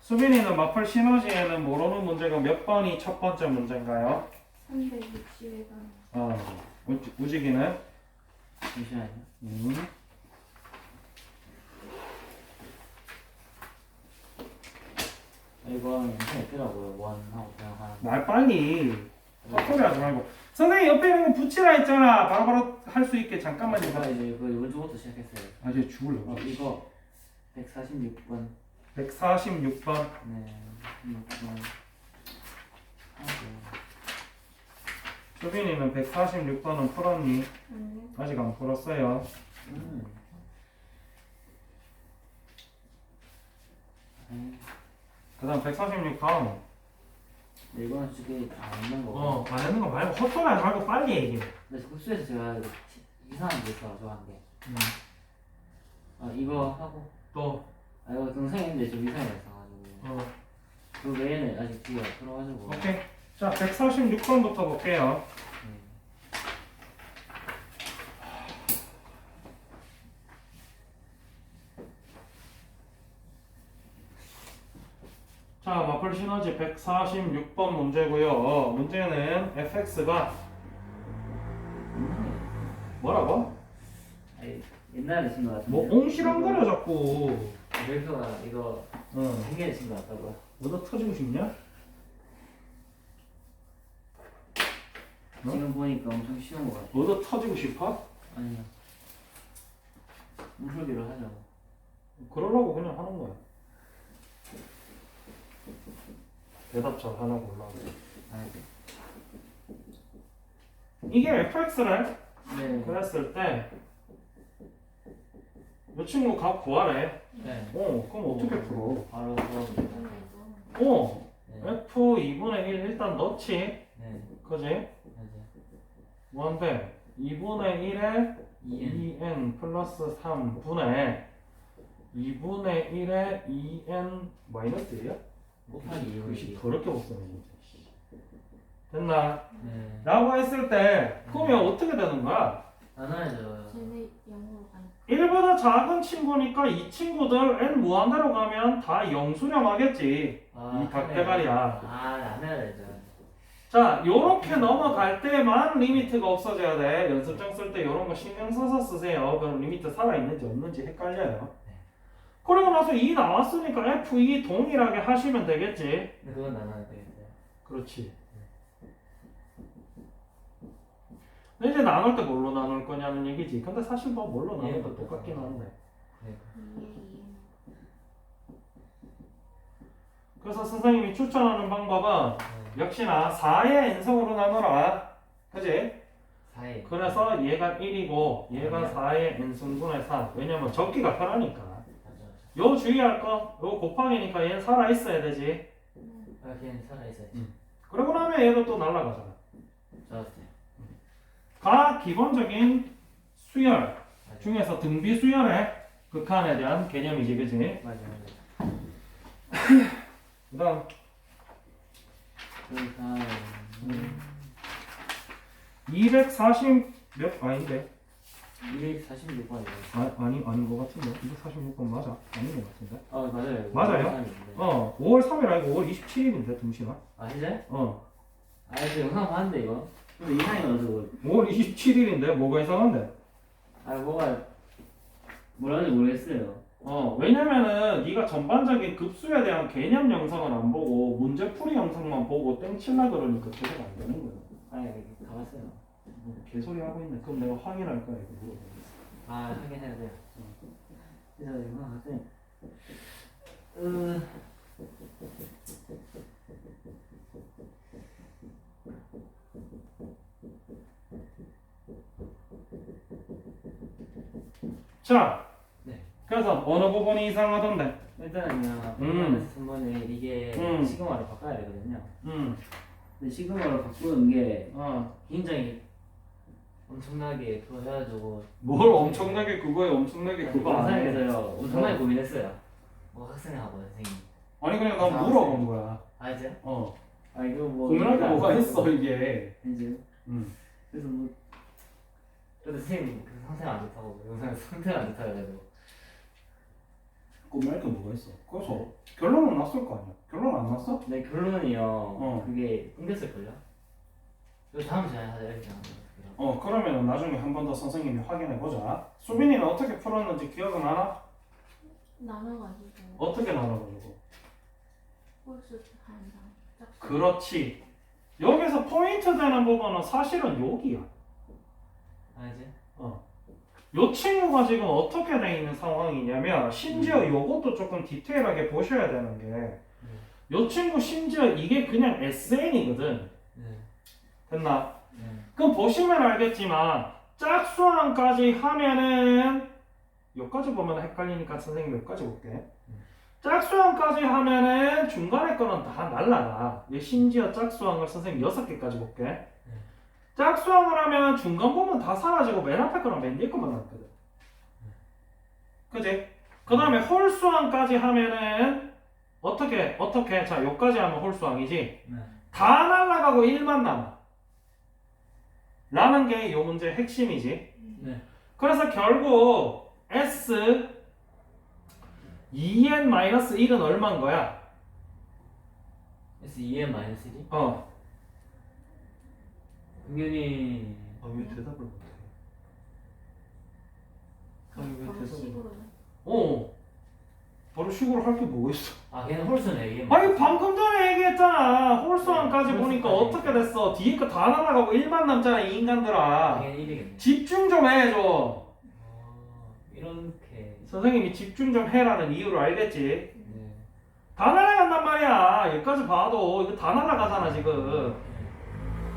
수빈이는 마플 시너지에는 모르는 문제가 몇 번이 첫 번째 문제인가요? 361번. 우지기는? 잠시만요. 이거 영상 있더라고요. 원하고 그냥 하는. 말 빨리. 헛소리 하지 말고. 선생님 옆에 있는 거 붙이라 했잖아. 바로바로 할 수 있게. 잠깐만 제가 좀. 이제 그 오른쪽부터 시작했어요. 아, 이제 죽을래. 이거 146번. 146번. 네. 6번. 수빈이는 146번은 풀었니? 아니요. 아직 안 풀었어요. 그 다음 146 다음. 네, 이거는 솔직히 안 있는 거고. 안 하는 거 말고 헛소리 하지 말고 빨리 얘기해. 근데 국수에서 제가 이상한 게 있어가지고 한 게. 이거 하고. 또. 이거 동생인데 좀 이상하게 있어가지고. 그 외에는 아직 뒤가 풀어가지고. 오케이. 자, 146번부터 볼게요. 자, 마플 시너지 146번 문제고요. 문제는 fx가 뭐라고? 아니, 옛날에 친것 같은데. 뭐 옹시렁거려 자꾸. 벨크가 이거 생겨내 친것 같다고요. 얻어 터지고 싶냐? 지금 보니까 엄청 쉬운 것 같아요. 얻어 터지고 싶어? 아니요. 무술비로 하자고. 그러려고 그냥 하는 거야. 대답 잘 하나 보려고. 이게 fx래. 네. 그랬을 때 이 친구 값 구하래. 네. 그럼 어떻게 풀어? 바로 그럼. 네. f 2분의 1 일단 넣지. 네. 그지? 맞아요. 뭔데? 2분의 1에 2n. 2n 플러스 3분의 2분의 1에 2n 마이너스 1이야? 곱하기 글씨 2분의 더럽게 못 쓰네 진짜. 됐나? 네. 라고 했을 때 그러면 어떻게 되는 거야? 나눠야죠. 쟤네 영어로 가니까. 1보다 작은 친구니까 이 친구들 n 무한대로 가면 다 영수렴하겠지. 이 닭대가리야. 나눠야 되죠. 자, 요렇게 넘어갈 때만 리미트가 없어져야 돼. 연습장 쓸 때 요런 거 신경 써서 쓰세요. 그럼 리미트 살아있는지 없는지 헷갈려요. 그러고 나서 2 나왔으니까 F2 동일하게 하시면 되겠지. 근데 그건 나눠야 되겠어요. 그렇지. 근데 이제 나눌 때 뭘로 나눌 거냐는 얘기지. 근데 사실 뭐 뭘로 나눠도 똑같긴 한데. 그래서 선생님이 추천하는 방법은 역시나 4의 n성으로 나눠라. 그지? 4에. 그래서 얘가 1이고 얘가 4의 n승분의 4. 왜냐면 적기가 편하니까. 요 주의할 거, 요 곱하기니까 얘는 살아있어야 되지. 걔는 살아있어야지. 그러고 나면 얘도 또 날아가잖아. 좋았어요. 가 기본적인 수열 중에서 등비 수열의 극한에 대한 개념이지, 그지? 맞아. 그 다음 그 다음 240 몇? 아닌데 246번이요. 아닌 것 같은데 246번 맞아? 아닌 것 같은데 맞아요. 맞아요? 5월 3일 아니고 5월 27일인데 등신아 진짜? 저 영상 봤는데 이거. 근데 이상이 나서 5월 27일인데 뭐가 이상한데? 뭐라는지 모르겠어요. 왜냐면은 네가 전반적인 급수에 대한 개념 영상을 안 보고 문제풀이 영상만 보고 땡칠라 그러니까 계속 안 되는 거야. 가봤어요. 뭐 개소리 하고 있네. 그럼 내가 확인할 거야 이거 물어보겠어. 확인해야 돼요. 그래서 영상 봤더니 자, 네. 그래서 어느 부분이 이상하던데? 일단은요. 3번에 이게 시그마로 바꿔야 되거든요. 근데 시그마로 바꾸는 게 굉장히 엄청나게 그거 해가지고 뭘 엄청나게 그거에 엄청나게 그거 안 해. 영상에서요 엄청나게 고민했어요. 학생하고 선생님. 아니 그냥 난 물어본 거야. 이제? 이거 뭐 고민할 게 뭐가 있어 이게. 이제. 그래서 그래도 선생님 그 상태가 안 좋다고 영상에서 상태가 안 좋다고 해가지고 꼼꼼할 게 뭐가 있어? 그래서 결론은 났을 거 아니야. 결론 안 났어? 네, 결론이요. 그게 끊겼을걸요? 이거 다음 시간에 하자 이렇게 하는 그러면 나중에 한 번 더 선생님이 확인해 보자. 수빈이는 어떻게 풀었는지 기억은 나나? 나눠가지고 어떻게 나눠가지고? 홀수 한 장. 그렇지. 여기서 포인트 되는 부분은 사실은 여기야. 알지? 요 친구가 지금 어떻게 돼 있는 상황이냐면 심지어 요것도 조금 디테일하게 보셔야 되는 게 요 친구 심지어 이게 그냥 SN이거든. 네. 됐나? 네. 그럼 보시면 알겠지만 짝수항까지 하면은 여기까지 보면 헷갈리니까 선생님 여기까지 볼게. 짝수항까지 하면은 중간에 거는 다 날라가. 얘 심지어 짝수항을 선생님 6개까지 볼게. 짝수항을 하면 중간 부분 다 사라지고 맨 앞에 거랑 맨 뒤에 거만 남거든. 그지? 그 다음에 홀수항까지 하면은 어떻게 자 여기까지 하면 홀수항이지. 네. 다 날라가고 1만 남아 라는 게 이 문제의 핵심이지. 네. 그래서 결국 S 2n-1은 얼마인 거야? S2n 마이너스 1이? 은근히 왜 대답을 못해? 왜 바로 대답을 식으로 바로 식으로 할 게 뭐가 있어? 걔는 홀수네 이게. 아니 방금 전에 얘기했잖아. 홀수항까지 네, 보니까 홀수까지. 어떻게 됐어? 뒤에 거 다 날아가고 1만 남잖아 이 인간들아. 걔는 1이겠네. 집중 좀 해 좀. 이렇게. 선생님이 집중 좀 해라는 이유를 알겠지? 네. 다 날아간단 말이야. 여기까지 봐도 이거 다 날아가잖아 지금.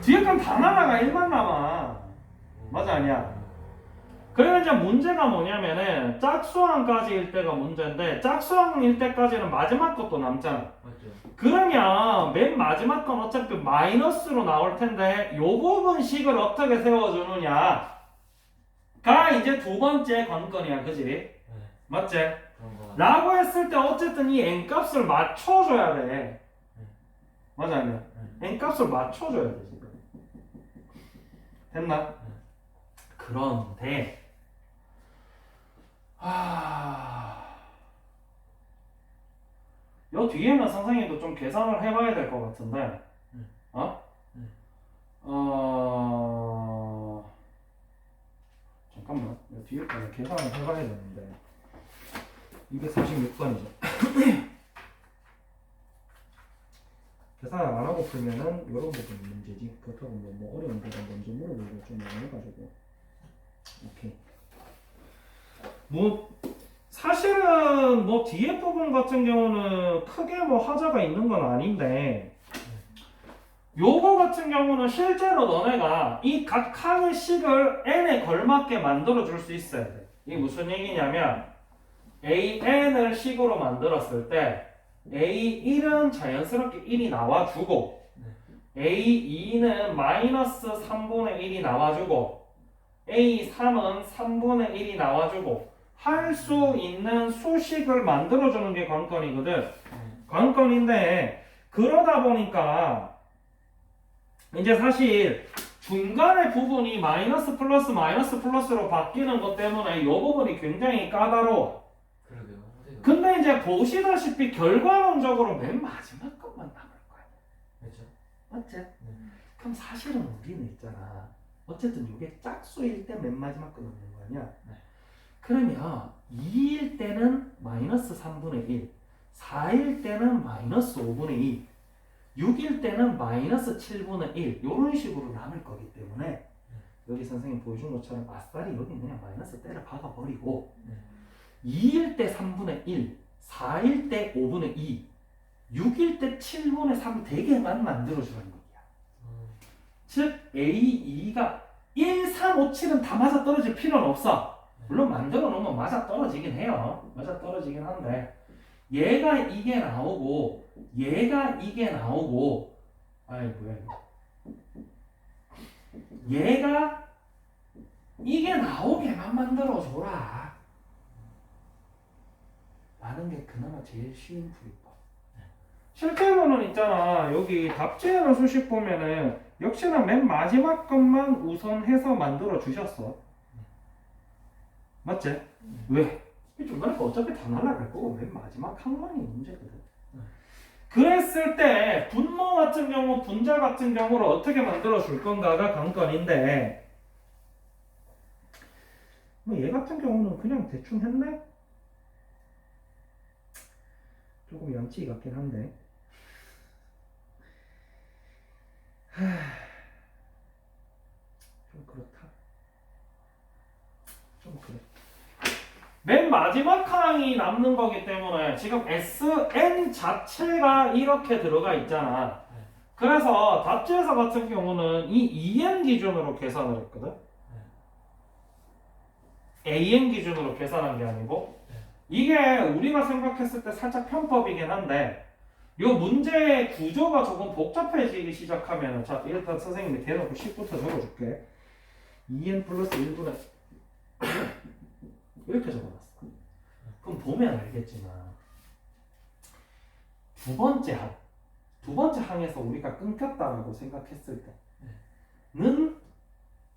뒤에 건 다 날아가 1만 남아. 맞아 아니야? 그러면 이제 문제가 뭐냐면은 짝수항까지일 때가 문제인데 짝수항일 때까지는 마지막 것도 남잖아. 맞죠. 그러면 맨 마지막 건 어차피 마이너스로 나올 텐데 요 부분 식을 어떻게 세워주느냐가 이제 두 번째 관건이야. 그지? 네. 맞지? 그런 거. 라고 했을 때 어쨌든 이 n값을 맞춰줘야 돼. 맞아 아니야? n값을 맞춰줘야 돼 지금. 됐나? 그런데 요 뒤에는 선생님도 좀 계산을 해봐야 될 것 같은데 잠깐만 요 뒤에까지 계산을 해봐야 되는데 246번이죠 계산을 안 하고 풀면은 요런 부분이 문제지. 그렇다고 뭐 어려운 데가 먼저 물어보고 좀 어려가지고 오케이. 뭐 사실은 뭐 뒤에 부분 같은 경우는 크게 뭐 하자가 있는 건 아닌데 요거 같은 경우는 실제로 너네가 이 각 칸의 식을 n에 걸맞게 만들어 줄 수 있어야 돼. 이게 무슨 얘기냐면 an을 식으로 만들었을 때 A1은 자연스럽게 1이 나와주고 A2는 마이너스 3분의 1이 나와주고 A3은 3분의 1이 나와주고 할 수 있는 수식을 만들어주는 게 관건이거든. 관건인데 그러다 보니까 이제 사실 중간의 부분이 마이너스 플러스로 바뀌는 것 때문에 이 부분이 굉장히 까다로워. 그러게요. 근데 이제 보시다시피 결과론적으로 맨 마지막 것만 남을 거야. 그렇죠. 맞지? 그럼 사실은 우리는 있잖아. 어쨌든 이게 짝수일 때 맨 마지막 거 넣는 거 아니야? 네. 그러면 2일 때는 마이너스 3분의 1, 4일 때는 마이너스 5분의 2, 6일 때는 마이너스 7분의 1 이런 식으로 남을 거기 때문에 여기 선생님 보여준 것처럼 아싸리 여기 그냥 마이너스 때려 박아버리고 2일 때 3분의 1, 4일 때 5분의 2, 6일 때 7분의 3 대개만 만들어주는 얘기야. 즉 A, 2가 1, 3, 5, 7은 다 맞아 떨어질 필요는 없어. 물론 만들어 놓으면 맞아 떨어지긴 해요. 맞아 떨어지긴 한데 얘가 이게 나오고 얘가 이게 나오고 아이 뭐야 이거 얘가 이게 나오게만 만들어줘라 라는 게 그나마 제일 쉬운 풀이법. 실제로는 있잖아 여기 답지하는 수식 보면은 역시나 맨 마지막 것만 우선해서 만들어 주셨어. 맞지? 왜? 중간에 어차피 다 날아갈 거고 맨 마지막 항만이 문제거든. 그랬을 때 분모 같은 경우, 분자 같은 경우를 어떻게 만들어 줄 건가가 관건인데 뭐 얘 같은 경우는 그냥 대충 했네? 조금 양치 같긴 한데 좀 그렇다. 좀 그래. 맨 마지막 항이 남는 거기 때문에 지금 SN 자체가 이렇게 들어가 있잖아. 그래서 답지에서 같은 경우는 이 EN 기준으로 계산을 했거든. AN 기준으로 계산한 게 아니고 이게 우리가 생각했을 때 살짝 편법이긴 한데 요 문제의 구조가 조금 복잡해지기 시작하면 자 일단 선생님이 대놓고 10부터 적어줄게. 2n 플러스 1분의 이렇게 적어놨어. 그럼 보면 알겠지만 두 번째 항에서 우리가 끊겼다라고 생각했을 때는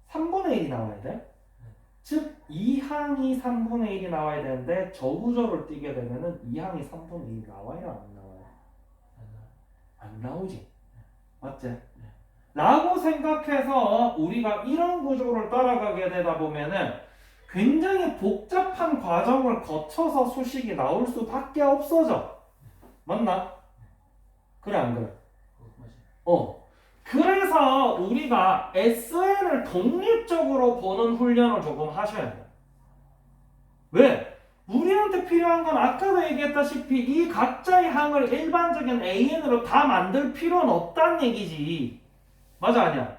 3분의 1이 나와야 돼. 즉 2항이 3분의 1이 나와야 되는데 저 구조를 띄게 되면은 2항이 3분의 1이 나와요 안 나와요? 안 나오지. 맞지? 라고 생각해서 우리가 이런 구조를 따라가게 되다 보면은 굉장히 복잡한 과정을 거쳐서 수식이 나올 수밖에 없어져. 맞나? 그래 안 그래? 그래서 우리가 SN을 독립적으로 보는 훈련을 조금 하셔야 돼요. 왜? 우리한테 필요한 건 아까도 얘기했다시피 이 각자의 항을 일반적인 AN으로 다 만들 필요는 없다는 얘기지. 맞아 아니야?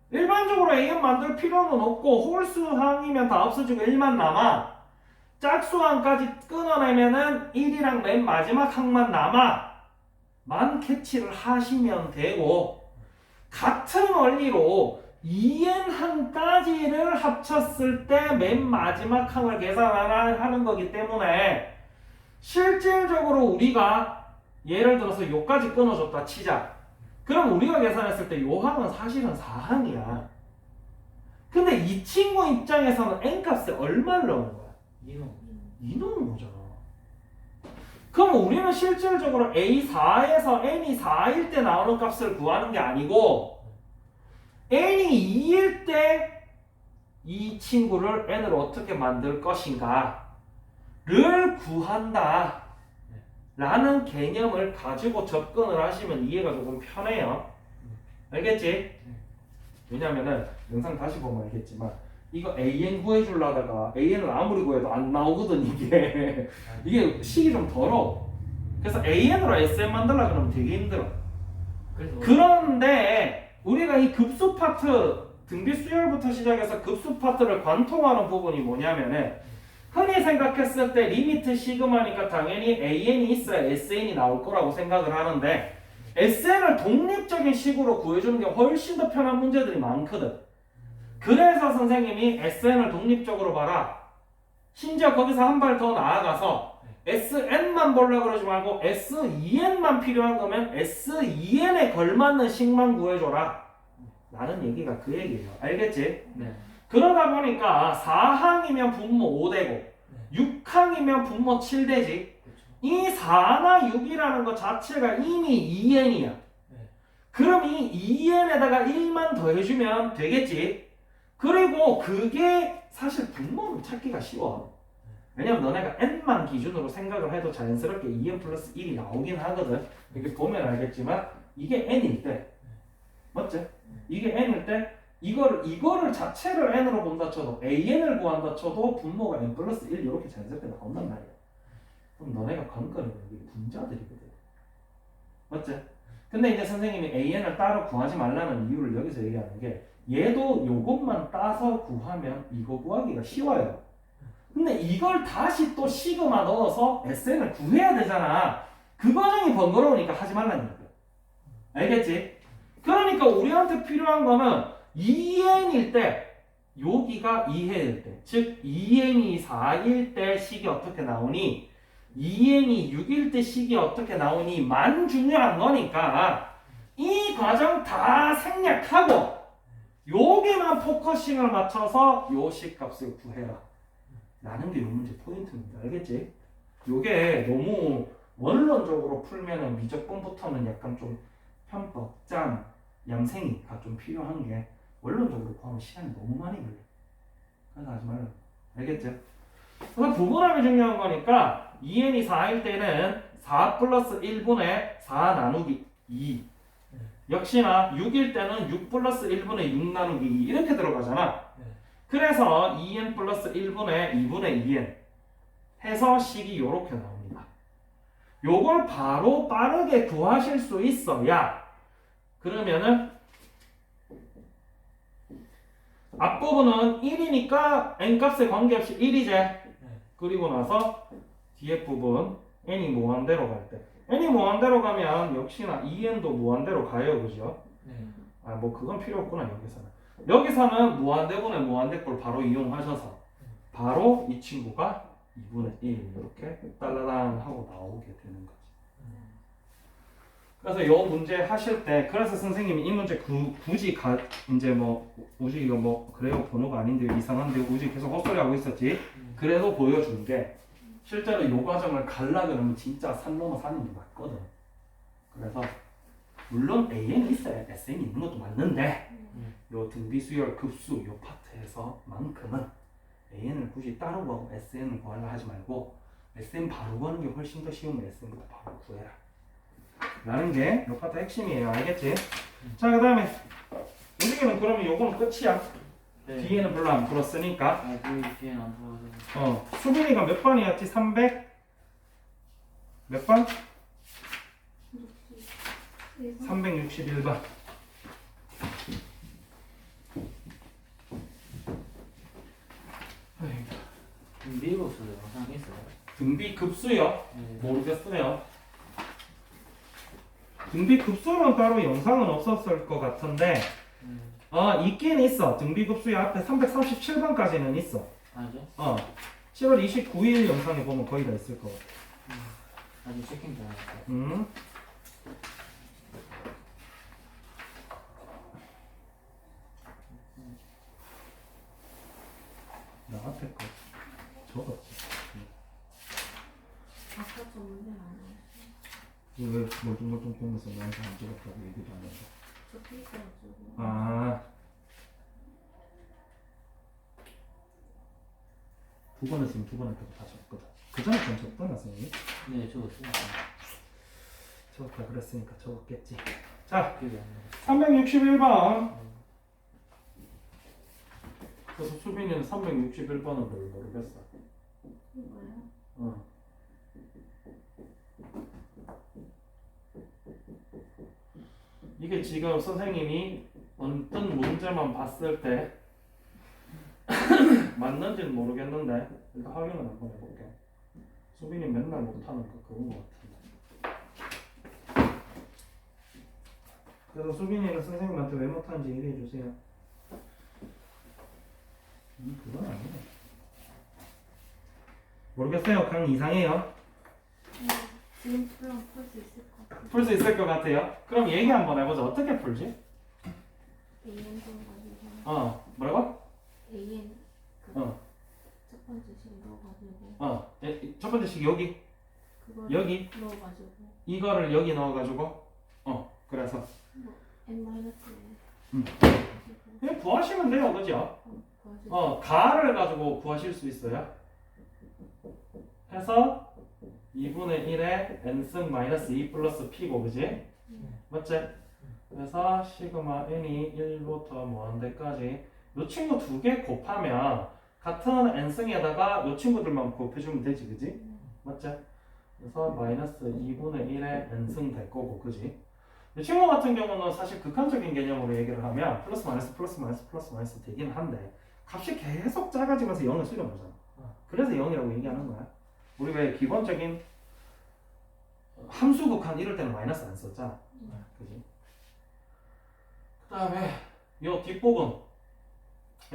일반적으로 AN 만들 필요는 없고 홀수항이면 다 없어지고 1만 남아. 짝수항까지 끊어내면은 1이랑 맨 마지막 항만 남아. 만 캐치를 하시면 되고 같은 원리로 2n항까지를 합쳤을 때 맨 마지막 항을 계산하는 거기 때문에 실질적으로 우리가 예를 들어서 요까지 끊어줬다 치자. 그럼 우리가 계산했을 때 요 항은 사실은 4항이야. 근데 이 친구 입장에서는 n값에 얼마를 넣은 거야? 2 넣은 거잖아. 그럼 우리는 실질적으로 A4에서 n이 4일 때 나오는 값을 구하는 게 아니고 n이 2일 때 이 친구를 n으로 어떻게 만들 것인가 를 구한다 라는 개념을 가지고 접근을 하시면 이해가 조금 편해요. 알겠지? 왜냐면은 영상 다시 보면 알겠지만 이거 AN 구해주려다가 AN을 아무리 구해도 안 나오거든 이게. 이게 식이 좀 더러워. 그래서 AN으로 SM 만들려고 그러면 되게 힘들어. 그런데 우리가 이 급수 파트 등비 수열부터 시작해서 급수 파트를 관통하는 부분이 뭐냐면은 흔히 생각했을 때 리미트 시그마니까 당연히 AN이 있어야 SN이 나올 거라고 생각을 하는데 SN을 독립적인 식으로 구해주는 게 훨씬 더 편한 문제들이 많거든. 그래서 선생님이 SN을 독립적으로 봐라. 심지어 거기서 한 발 더 나아가서 SN만 보려고 그러지 말고 SEN만 필요한 거면 SEN에 걸맞는 식만 구해줘라 라는 얘기가 그 얘기예요. 알겠지? 네. 그러다 보니까 4항이면 분모 5되고 6항이면 분모 7되지. 이 4나 6이라는 것 자체가 이미 2n이야. 그럼 이 2n에다가 1만 더해주면 되겠지. 그리고 그게 사실 분모는 찾기가 쉬워. 왜냐면 너네가 n만 기준으로 생각을 해도 자연스럽게 2n 플러스 1이 나오긴 하거든. 이렇게 보면 알겠지만 이게 n일 때 맞지? 이게 n일 때 이거를 자체를 n으로 본다 쳐도 an을 구한다 쳐도 분모가 n 플러스 1 이렇게 자연스럽게 나온단 말이야. 그럼 너네가 관건이 이게 분자들이거든. 맞지? 근데 이제 선생님이 an을 따로 구하지 말라는 이유를 여기서 얘기하는 게 얘도 요것만 따서 구하면 이거 구하기가 쉬워요. 근데 이걸 다시 또 시그마 넣어서 SN을 구해야 되잖아. 그 과정이 번거로우니까 하지 말라는 거야. 알겠지? 그러니까 우리한테 필요한 거는 2n일 때 여기가 2해일 때, 즉 2n이 4일 때 식이 어떻게 나오니 2n이 6일 때 식이 어떻게 나오니 만 중요한 거니까 이 과정 다 생략하고 여기만 포커싱을 맞춰서 요 식값을 구해라 라는 게 이 문제 포인트입니다. 알겠지? 요게 너무 원론적으로 풀면은 미적분부터는 약간 좀 편법, 짠, 양생이가 좀 필요한 게 원론적으로 구하면 시간이 너무 많이 걸려. 그래서 하지 말라고. 알겠죠? 그래서 부분함이 중요한 거니까 2n이 4일 때는 4 플러스 1분의 4 나누기 2. 역시나 6일 때는 6 플러스 1분의 6 나누기 2 이렇게 들어가잖아. 그래서 2n 플러스 1분의 2분의 2n 해서 식이 요렇게 나옵니다. 요걸 바로 빠르게 구하실 수 있어야 그러면은 앞부분은 1이니까 n값에 관계없이 1이제. 그리고 나서 뒤에 부분 n이 무한대로 갈 때 n이 무한대로 가면 역시나 2n도 무한대로 가요. 그죠? 아 뭐 그건 필요 없구나. 여기서는 무한대분의 무한대꼴 바로 이용하셔서 바로 이 친구가 2분의 1 이렇게 딸라당 하고 나오게 되는 거지. 그래서 요 문제 하실 때 그래서 선생님이 이 문제 굳이 이제 뭐 우지 이거 뭐 그래요 번호가 아닌데 이상한데 우지 계속 헛소리 하고 있었지. 그래도 보여준 게 실제로 요 과정을 갈라 그러면 진짜 산 넘어 산인 게 맞거든. 그래서 물론 AN이 있어야 SN이 있는 것도 맞는데 요 등비수열 급수 요 파트에서만큼은 AN을 굳이 따로 구하고 SN을 구하려 하지 말고 SN 바로 구하는 게 훨씬 더 쉬우면 SN부터 바로 구해라 라는 게 요 파트 핵심이에요. 알겠지? 자, 그 다음에 우리는 그러면 요거는 끝이야. 뒤에는 별로 안 풀었으니까. 뒤에는 안 풀어서. 수빈이가 몇 번이었지? 300? 몇 번? 361번. 등비급수도 영상 있어요? 등비 급수요? 네. 모르겠어요. 등비 급수는 따로 영상은 없었을 것 같은데 있긴 있어. 등비 급수의 앞에 337번까지는 있어. 아니죠? 7월 29일 영상에 보면 거의 다 있을 것 같아. 아직 체킹 좀 해볼게요. 나 앞에 거 적었지. 아까 저 문제 안 나왔어요. 왜 멀뚱멀뚱 보면서 나한테 안 적었다고 얘기도 안 해서. 적혀 있어가지고. 두 번 했으면 두 번 했다고 다 적거든. 그 전에 좀 적더나 선생님? 네, 적었어요. 적었다 그랬으니까 적었겠지. 자, 기억이 안 나요. 361번. 그래서 수빈이는 361번은 별 모르겠어. 이거요? 이게 지금 선생님이 어떤 문제만 봤을 때 맞는지는 모르겠는데 일단 확인을 한번 해볼게. 수빈이 맨날 못하는 거 그런 거 같은데. 그래서 수빈이는 선생님한테 왜 못하는지 얘기해 주세요. 그건 아니네. 모르겠어요. 그냥 이상해요. 지금 풀면 풀 수 있을 것 같아요. 풀 수 있을 것 같아요. 그럼 얘기 한번 해보자. 어떻게 풀지? AN 좀 가지고. 뭐라고? AN 어. 첫 번째 식 넣어가지고. 첫 번째 식 여기. 그걸 여기. 넣어가지고. 이거를 여기 넣어가지고. 그래서. N-. 그냥 구하시면 돼요. 그죠? 가를 가지고 구하실 수 있어요. 해서 2분의 1에 n승 마이너스 2 플러스 p고 그지? 맞지? 그래서 시그마 n이 1부터 무한대까지 이 친구 두 개 곱하면 같은 n승에다가 이 친구들만 곱해주면 되지 그지? 맞지? 그래서 마이너스 2분의 1에 n승 될 거고 그지? 이 친구 같은 경우는 사실 극한적인 개념으로 얘기를 하면 플러스 마이너스 플러스 마이너스 플러스 마이너스 되긴 한데 값이 계속 작아지면서 0을 수렴하잖아. 그래서 0이라고 얘기하는 거야. 우리 왜 기본적인 함수 극한 이럴 때는 마이너스 안 썼잖아. 그지? 그 다음에 이 뒷부분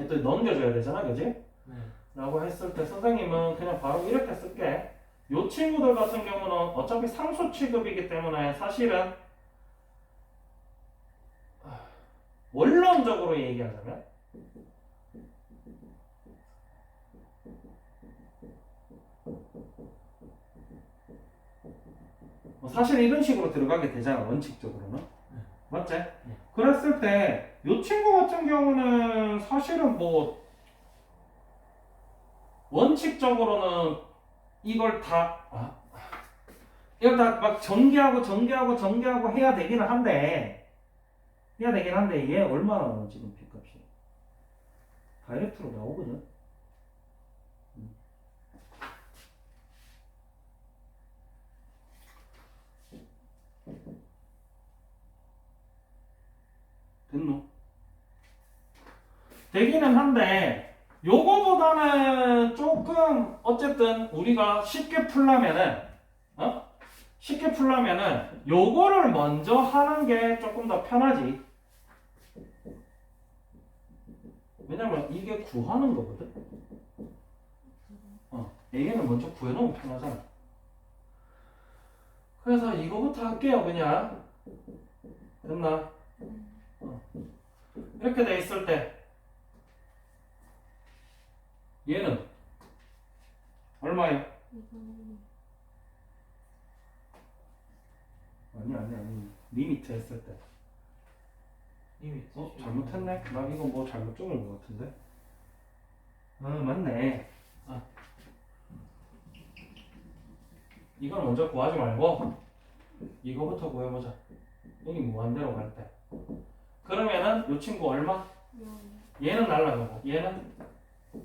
또 넘겨줘야 되잖아. 그지? 네. 라고 했을 때 선생님은 그냥 바로 이렇게 쓸게. 이 친구들 같은 경우는 어차피 상수 취급이기 때문에 사실은 원론적으로 얘기하자면 사실 이런 식으로 들어가게 되잖아 원칙적으로는. 맞지? 네. 그랬을 때 이 친구 같은 경우는 사실은 뭐 원칙적으로는 이걸 다 이걸 다 막 전개하고 해야 되기는 한데 얘 얼마나 나오는 지금 B값이 다이렉트로 나오거든. 됐노? 되기는 한데 요거보다는 조금 어쨌든 우리가 쉽게 풀려면은 요거를 먼저 하는 게 조금 더 편하지. 왜냐면 이게 구하는 거거든. A는 먼저 구해놓으면 편하잖아. 그래서 이거부터 할게요 그냥. 됐나? 이렇게 돼 있을 때 얘는 얼마예요? 아니 리미트 했을 때 리미트. 잘못했네? 나 이거 뭐 잘못 적은 것 같은데? 맞네. 이걸 먼저 구하지 말고 이거부터 구해보자. 여기 무한대로 갈 때 그러면은 이 친구 얼마? 얘는 날라가고 얘는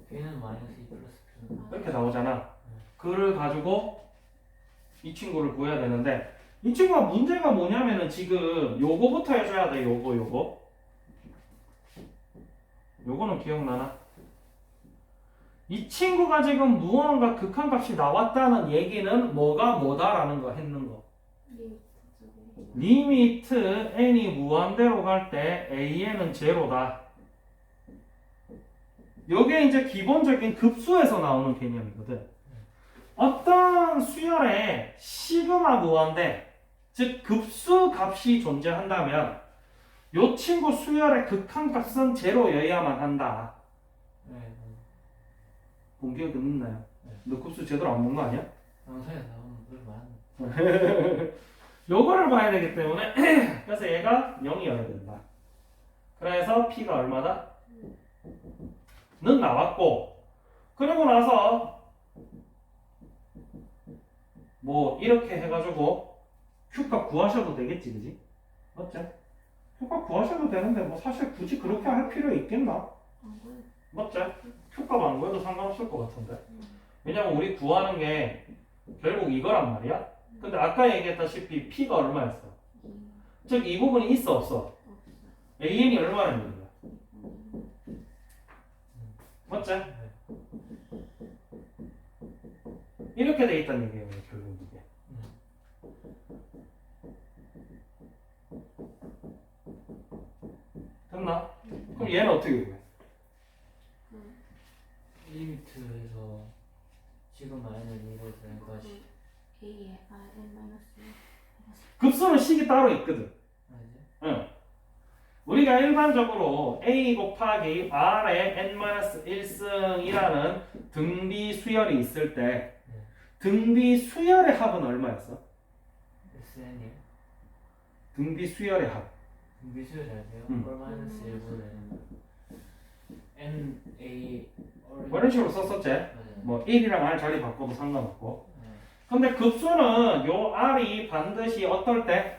B는 마이너스 2 플러스 P. 이렇게 나오잖아. 그를 가지고 이 친구를 구해야 되는데 이 친구가 문제가 뭐냐면은 지금 요거부터 해줘야 돼. 요거는 기억나나? 이 친구가 지금 무언가 극한값이 나왔다는 얘기는 뭐가 뭐다라는 거 했는 거. 리미트 n이 무한대로 갈 때 an은 제로다. 요게 이제 기본적인 급수에서 나오는 개념이거든. 어떤 수열에 시그마 무한대, 즉 급수 값이 존재한다면 요 친구 수열의 극한값은 제로여야만 한다. 본 기억은 있나요? 너 급수 제대로 안 본 거 아니야? 영상에서 나오는 걸 말하는. 요거를 봐야 되기 때문에 그래서 얘가 0이어야 된다. 그래서 P가 얼마다? 는 나왔고 그러고 나서 뭐 이렇게 해가지고 Q값 구하셔도 되겠지 그지? 맞지? Q값 구하셔도 되는데 뭐 사실 굳이 그렇게 할 필요 있겠나? 맞지? Q값 안 구해도 상관없을 것 같은데 왜냐면 우리 구하는 게 결국 이거란 말이야. 근데 아까 얘기했다시피 P가 얼마였어? 즉 이 부분이 있어 없어? AN이 얼마나 있는 거야? 맞지? 이렇게 돼 있다는 얘기예요 결국 이게. 됐나? 그럼 얘는 어떻게 구해? 리미트에서 지금 마이너스 1에서 n까지. 급수는 식이 따로 있거든. 알지? 응. 우리가 일반적으로 a 곱하기 r의 n-1승이라는 등비 수열이 있을 때 등비 수열의 합은 얼마였어? SN이요? 등비 수열의 합. 미술 잘 돼요? 응. 꼴 마이너스 1분의 N, A, 뭐 이런 식으로 썼었지? 맞아요. 뭐 1이랑 r 자리 바꿔도 상관없고. 네. 근데 급수는 요 r이 반드시 어떨 때?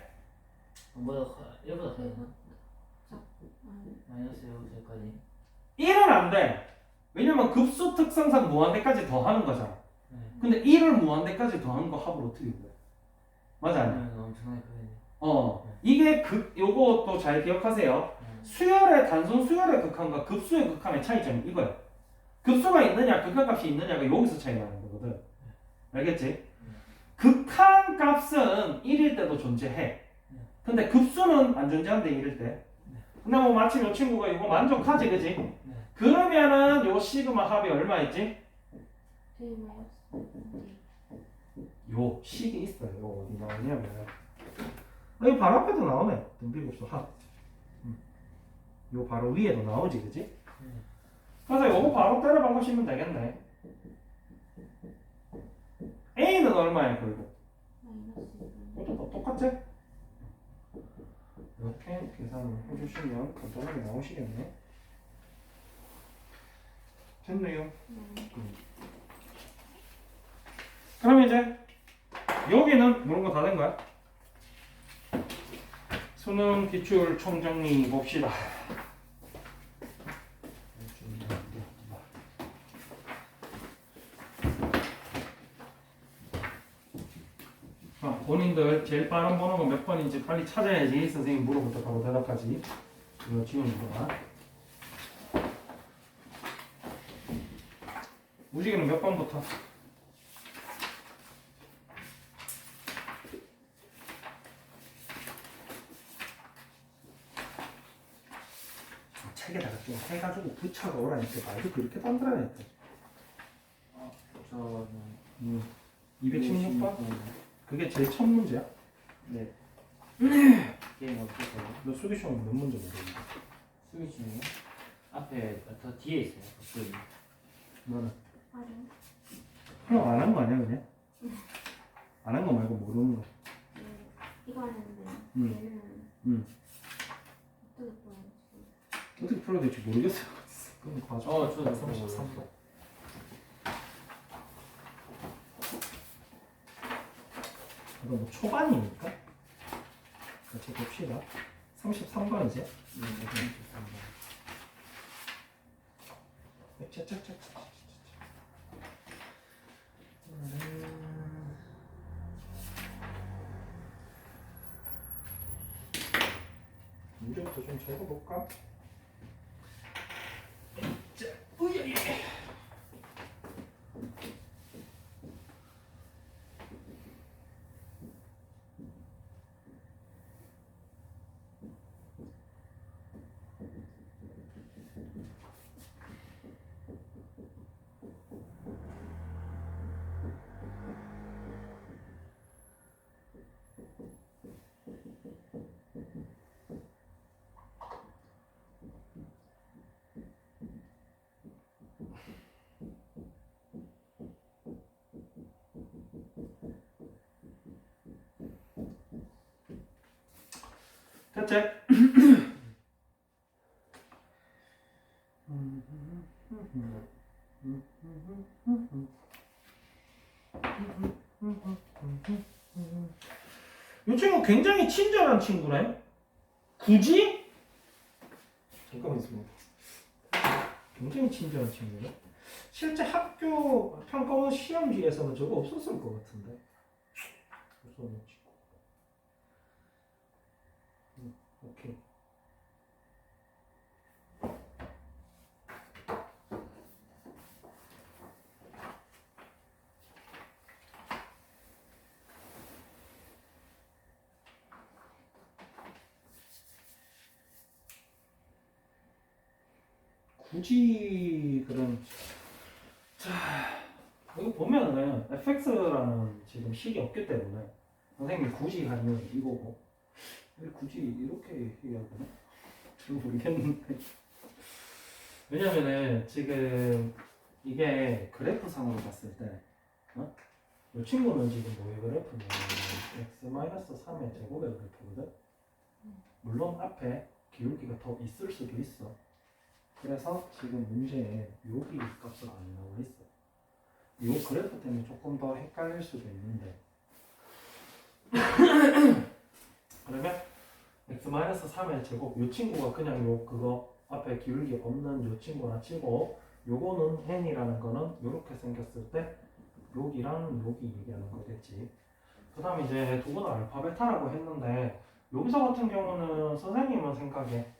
뭐보다 1보다 커요? 마이너스 1부터까지. 1은 안 돼. 왜냐면 급수 특성상 무한대까지 더하는 거잖아. 네. 근데 1을 무한대까지 더하는 거 합을 어떻게 구해? 맞아 아니야? 그러면 엄청나게 크네. 이게 요것도 잘 기억하세요. 수열의 단순 수열의 극한과 급수의 극한의 차이점이 이거야. 급수가 있느냐 극한값이 있느냐가 여기서 차이 나는 거거든. 알겠지? 극한 값은 1일 때도 존재해. 근데 급수는 안 존재한대 1일 때. 근데 뭐 마침 요 친구가 이거 만족하지 그지? 그러면은 요 시그마 합이 얼마 있지? 요 식이 있어요. 요 어디 나오냐면 여기 바로 앞에도 나오네. 등비급수 합. 요 바로 위에도 나오지 그지? 그래서 요거 바로 때려 박으시면 되겠네. A는 얼마야 결국? 이것도 다 똑같지? 이렇게 계산을 해주시면 간단하게 나오시겠네. 됐네요. 네. 그럼 이제 여기는 이런 거 다 된 거야? 수능 기출 총정리 봅시다. 본인들 제일 빠른 번호가 몇 번인지 빨리 찾아야지 선생님 물어볼 때 바로 대답하지. 이거 지우는 거야. 무지개는 몇 번부터? 책에다가 좀 해가지고 붙여가 오라니까 말도 그렇게 단단하니까. 저는 216번? 그게 제일 첫 문제야? 네. 게임 어떻게 해요? 너 수기 시험 몇 문제 모르겠는데? 수비 중이요? 앞에 더 뒤에 있어요. 그 너는? 활용. 그럼 안 한 거 아니야 그냥? 안 한 거 말고 모르는 거. 네. 이거 하는데 음. 얘는 어떻게 보는지. 어떻게 풀어야 될지 모르겠어요. 그럼 봐줘. 저도 33번. 이거 뭐 초반이니까? 같이 봅시다. 33번이지? 네, 차차차차. 문제부터 좀 적어볼까? 자, 으이. 됐지? 이 친구 굉장히 친절한 친구네. 굳이? 잠깐만 있습니다. 굉장히 친절한 친구네. 실제 학교 평가원 시험지에서는 저거 없었을 것 같은데. 없었는 친구. 오케이. 굳이 그런 자 이거 보면은 fx라는 지금 식이 없기 때문에 선생님이 굳이 하면 이거고 왜 굳이 이렇게 해야 되나? 잘 모르겠는데 왜냐면은 지금 이게 그래프상으로 봤을 때 이 친구는 지금 뭐의 그래프냐면 x-3의 제곱의 그래프거든. 물론 앞에 기울기가 더 있을 수도 있어. 그래서 지금 문제에 여기 값은 안 나와 있어. 이 그래프 때문에 조금 더 헷갈릴 수도 있는데 그러면 x-3의 제곱 이 친구가 그냥 요 그거 앞에 기울기 없는 이 친구나 치고 요거는 n이라는 거는 이렇게 생겼을 때 여기랑 여기 얘기하는 거겠지. 그 다음에 이제 두 번은 알파 베타라고 했는데 여기서 같은 경우는 선생님은 생각에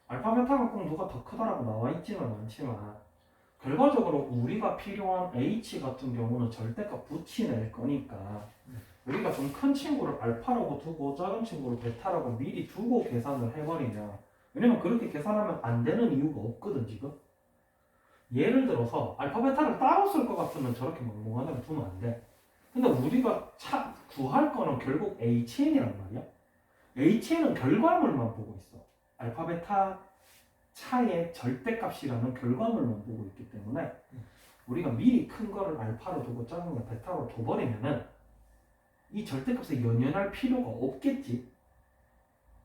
알파 베타가 꼭 누가 더 크다라고 나와 있지는 않지만 결과적으로 우리가 필요한 h 같은 경우는 절대값 붙이낼 거니까 우리가 좀 큰 친구를 알파라고 두고 작은 친구를 베타라고 미리 두고 계산을 해버리면 왜냐면 그렇게 계산하면 안 되는 이유가 없거든 지금. 예를 들어서 알파 베타를 따로 쓸 것 같으면 저렇게 멍멍하게 두면 안 돼. 근데 우리가 구할 거는 결국 HN이란 말이야. HN은 결과물만 보고 있어. 알파 베타 차의 절대값이라는 결과물만 보고 있기 때문에 우리가 미리 큰 거를 알파로 두고 작은 걸 베타로 둬버리면은 이 이 절대값에 연연할 필요가 없겠지.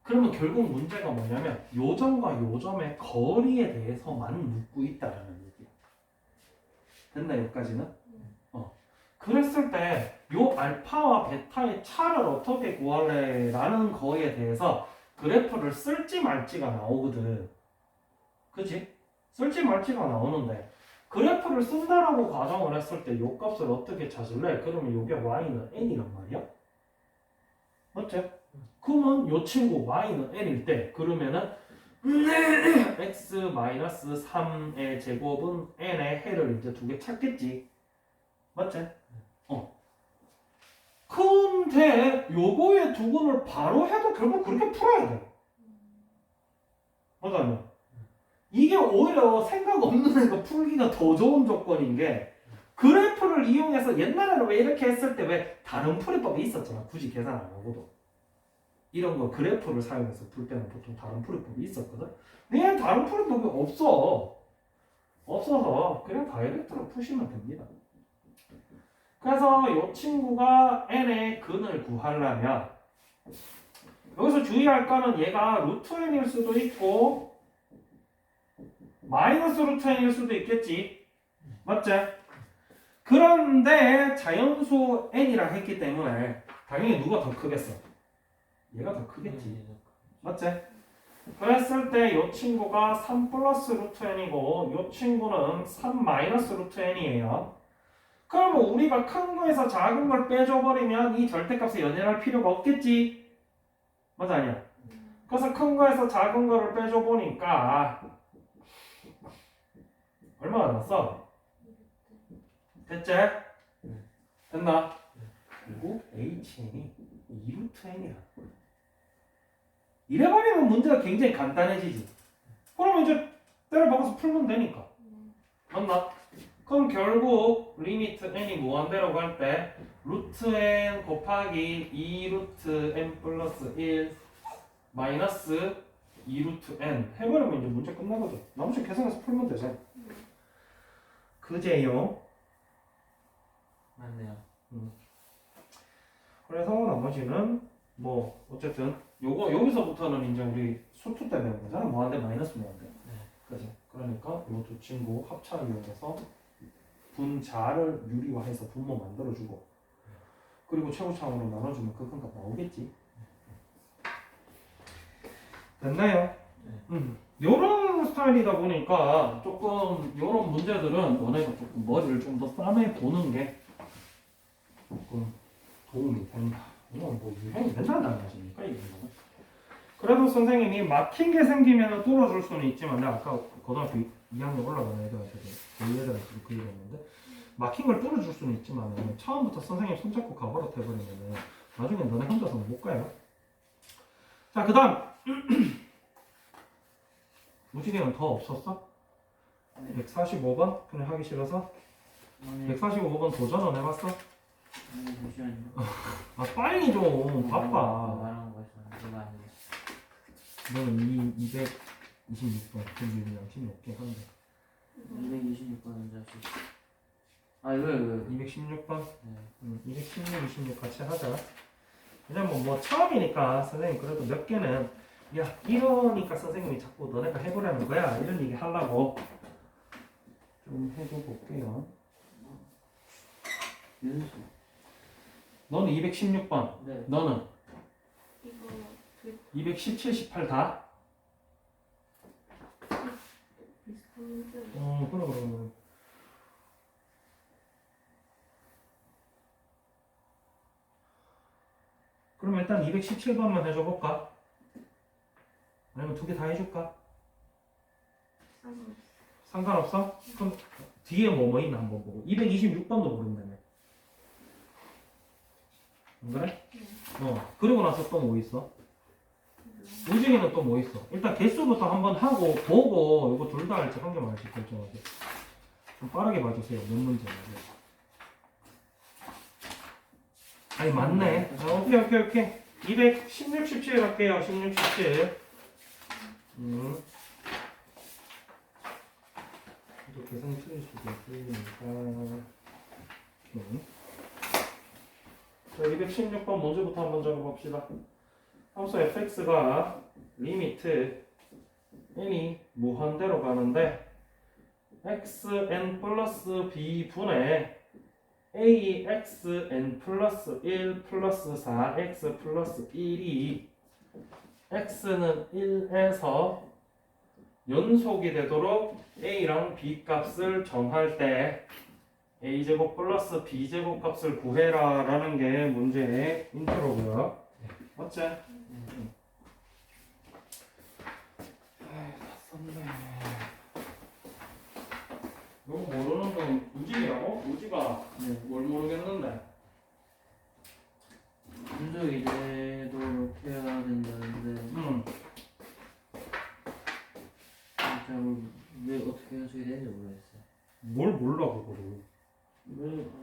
그러면 결국 문제가 뭐냐면 요 점과 요 점의 거리에 대해서만 묻고 있다라는 얘기야. 됐나 여기까지는? 그랬을 때 요 알파와 베타의 차를 어떻게 구할래? 라는 거에 대해서 그래프를 쓸지 말지가 나오거든. 그치? 쓸지 말지가 나오는데 그래프를 쓴다라고 가정을 했을 때 요 값을 어떻게 찾을래? 그러면 요게 y는 n이란 말이야. 맞지? 그러면 요 친구 y는 n일 때 그러면은 x-3의 제곱은 n의 해를 이제 두 개 찾겠지. 맞지? 근데 요거의 두근을 바로 해도 결국 그렇게 풀어야 돼. 맞아요. 이게 오히려 생각 없는 애가 풀기가 더 좋은 조건인 게 그래프를 이용해서 옛날에는 왜 이렇게 했을 때 왜 다른 풀이법이 있었잖아. 굳이 계산 안 하고도. 이런 거 그래프를 사용해서 풀 때는 보통 다른 풀이법이 있었거든. 근데 다른 풀이법이 없어. 없어서 그냥 다이렉트로 푸시면 됩니다. 그래서 이 친구가 n의 근을 구하려면 여기서 주의할 거는 얘가 루트 n일 수도 있고 마이너스 루트 n일 수도 있겠지. 맞지? 그런데 자연수 n이라 했기 때문에 당연히 누가 더 크겠어? 얘가 더 크겠지. 맞지? 그랬을 때 이 친구가 3 플러스 루트 n이고 이 친구는 3 마이너스 루트 n이에요. 그러면 우리가 큰 거에서 작은 걸 빼줘버리면 이 절대값에 연연할 필요가 없겠지. 맞아 아니야? 그래서 큰 거에서 작은 거를 빼줘보니까 얼마가 남았어? 됐지? 됐나? 그리고 HN이 2루트 N이야. 이래버리면 문제가 굉장히 간단해지지. 그러면 이제 때려박아서 풀면 되니까. 맞나? 그럼 결국 리미트 n이 무한대라고 할 때 루트 n 곱하기 2 루트 n 플러스 1 마이너스 2 루트 n 해버리면 이제 문제 끝나거든. 나머지 계산해서 풀면 되잖아. 그제요. 맞네요. 그래서 나머지는 뭐 어쨌든 요거 여기서부터는 이제 우리 수투 때 배운 거잖아. 무한대 마이너스 무한대. 그지? 그러니까 요 두 친구 합차를 이용해서 분자를 유리화해서 분모 만들어주고 그리고 최고차원으로 나눠주면 그 큰 값 나오겠지. 됐나요? 요런 스타일이다 보니까 조금 요런 문제들은 너네가 조금 머리를 좀 더 싸매 보는 게 조금 도움이 된다. 이건 뭐 유행이 맨날 나가십니까 이거. 그래도 선생님이 막힌 게 생기면 뚫어줄 수는 있지만 내가 아까 고등학교 2학년 올라가는 애들한테도 저희 애들한테도 그 얘기 했는데 막힌 걸 뚫어줄 수는 있지만 처음부터 선생님 손잡고 가버릇 해버리면 나중에 너네 혼자서는 못 가요. 자 그 다음 무지개는 더 없었어? 145번? 그냥 하기 싫어서? 145번 도전은 해봤어? 잠시만요. 아 빨리 좀 바빠. 말하는 거 있었는데 이거 아니에요. 너는 226번 근데 양심이 없긴 한데 226번은 자식. 아 이거 216번? 네. 216, 26 같이 하자. 왜냐면 뭐 처음이니까 선생님 그래도 몇 개는 야 이러니까 선생님이 자꾸 너네가 해보라는 거야 이런 얘기 하려고 좀 해줘 볼게요. 윤수. 너는 216번 네. 너는 이거 217, 18 다? 비슷한 문제. 그래. 그럼 일단 217번만 해줘 볼까? 아니면 두 개 다 해줄까? 상관없어? 그럼 뒤에 뭐 있나 한번 보고 226번도 모른다며. 안 그래? 네. 그리고 나서 또 뭐 있어? 무지개는 또 뭐 있어? 일단 개수부터 한번 하고 보고 이거 둘 다 할지 한 개만 할지 결정하세요. 좀 빠르게 봐주세요. 몇 문제냐. 아니 맞네. 오케이. 216, 17 갈게요. 16, 17. 또 계산이 틀릴 수도 있으니까. 오케이. 자, 216번 문제부터 한번 적어봅시다. 함수 fx가 리미트 n이 무한대로 가는데 xn 플러스 b분의 axn 플러스 1 플러스 4x 플러스 1이 x는 1에서 연속이 되도록 a랑 b 값을 정할 때 a제곱 플러스 b제곱 값을 구해라 라는 게 문제의 인트로고요. 맞지? 너 모르는 건 우집이라고? 우집아 네. 뭘 모르겠는데? 분수 이제도 이렇게 해야 된다는데 응. 왜 어떻게 연속이 되는지 모르겠어요. 뭘 몰라 그거를.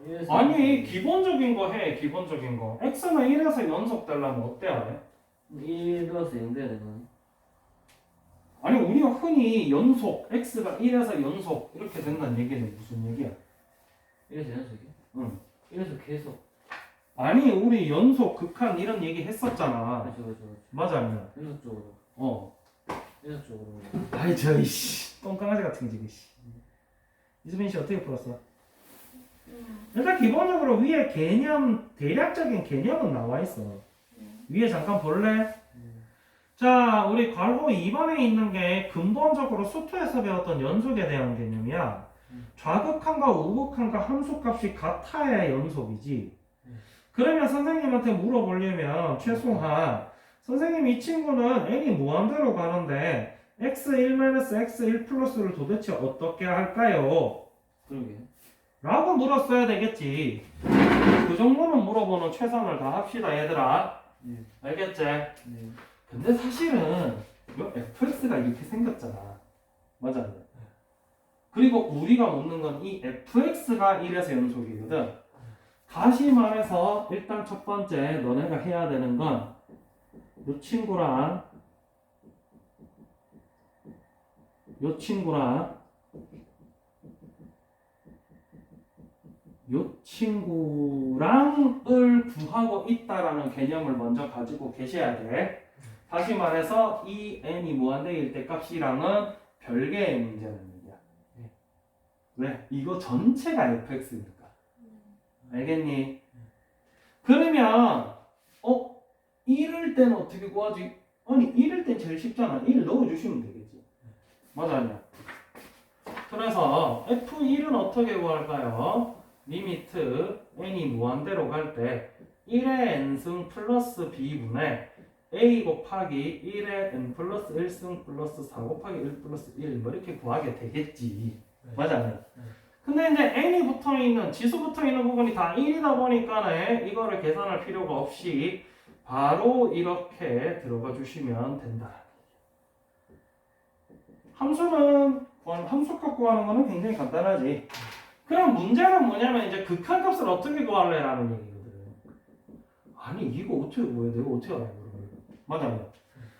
이래서 아니 기본적인 거 해. 기본적인 거. x는 1에서 연속되려면 어때야 돼? 1에서 0 돼야 되나? 아니 우리가 흔히 연속 x가 1에서 연속 이렇게 된다는 얘기는 무슨 얘기야? 1에서 연속이요? 응. 1에서 계속. 아니 우리 연속 극한 이런 얘기 했었잖아. 그렇죠. 맞아 아니야? 연속적으로. 어. 연속적으로. 아이 저이 씨 똥강아지 같은 집이 씨. 이수빈 씨 어떻게 풀었어? 일단 기본적으로 위에 개념 대략적인 개념은 나와 있어. 위에 잠깐 볼래? 자, 우리 괄호 2번에 있는 게 근본적으로 수투에서 배웠던 연속에 대한 개념이야. 좌극한과 우극한과 함수값이 같아야 연속이지. 그러면 선생님한테 물어보려면 최소한 선생님 이 친구는 n이 무한대로 가는데 x1-x1 플러스를 도대체 어떻게 할까요? 그러게. 라고 물었어야 되겠지. 그 정도는 물어보는 최선을 다합시다 얘들아. 네. 알겠지? 네. 근데 사실은 이거 fx가 이렇게 생겼잖아. 맞아? 그리고 우리가 묻는 건 이 fx가 1에서 연속이거든. 다시 말해서 일단 첫 번째 너네가 해야 되는 건 요 친구랑 요 친구랑 요 친구랑을 구하고 있다라는 개념을 먼저 가지고 계셔야 돼. 다시 말해서 이 n이 무한대일 때 값이랑은 별개의 문제는 얘기야. 왜? 이거 전체가 fx니까. 알겠니? 그러면 이럴 때는 어떻게 구하지? 아니 이럴 땐 제일 쉽잖아. 1 넣어주시면 되겠지. 맞아 아니야? 그래서 f1은 어떻게 구할까요? 리미트 n이 무한대로 갈 때 1의 n승 플러스 b분의 a 곱하기 1의 n 플러스 1승 플러스 4 곱하기 1 플러스 1 뭐 이렇게 구하게 되겠지. 맞아 아니야? 근데 이제 n이 붙어있는 지수 붙어있는 부분이 다 1이다 보니까 이거를 계산할 필요가 없이 바로 이렇게 들어가 주시면 된다. 함수값 구하는 거는 굉장히 간단하지. 그럼 문제는 뭐냐면 이제 극한값을 어떻게 구할래라는 얘기거든. 아니 이거 어떻게 구해? 내가 어떻게 알아? 맞아.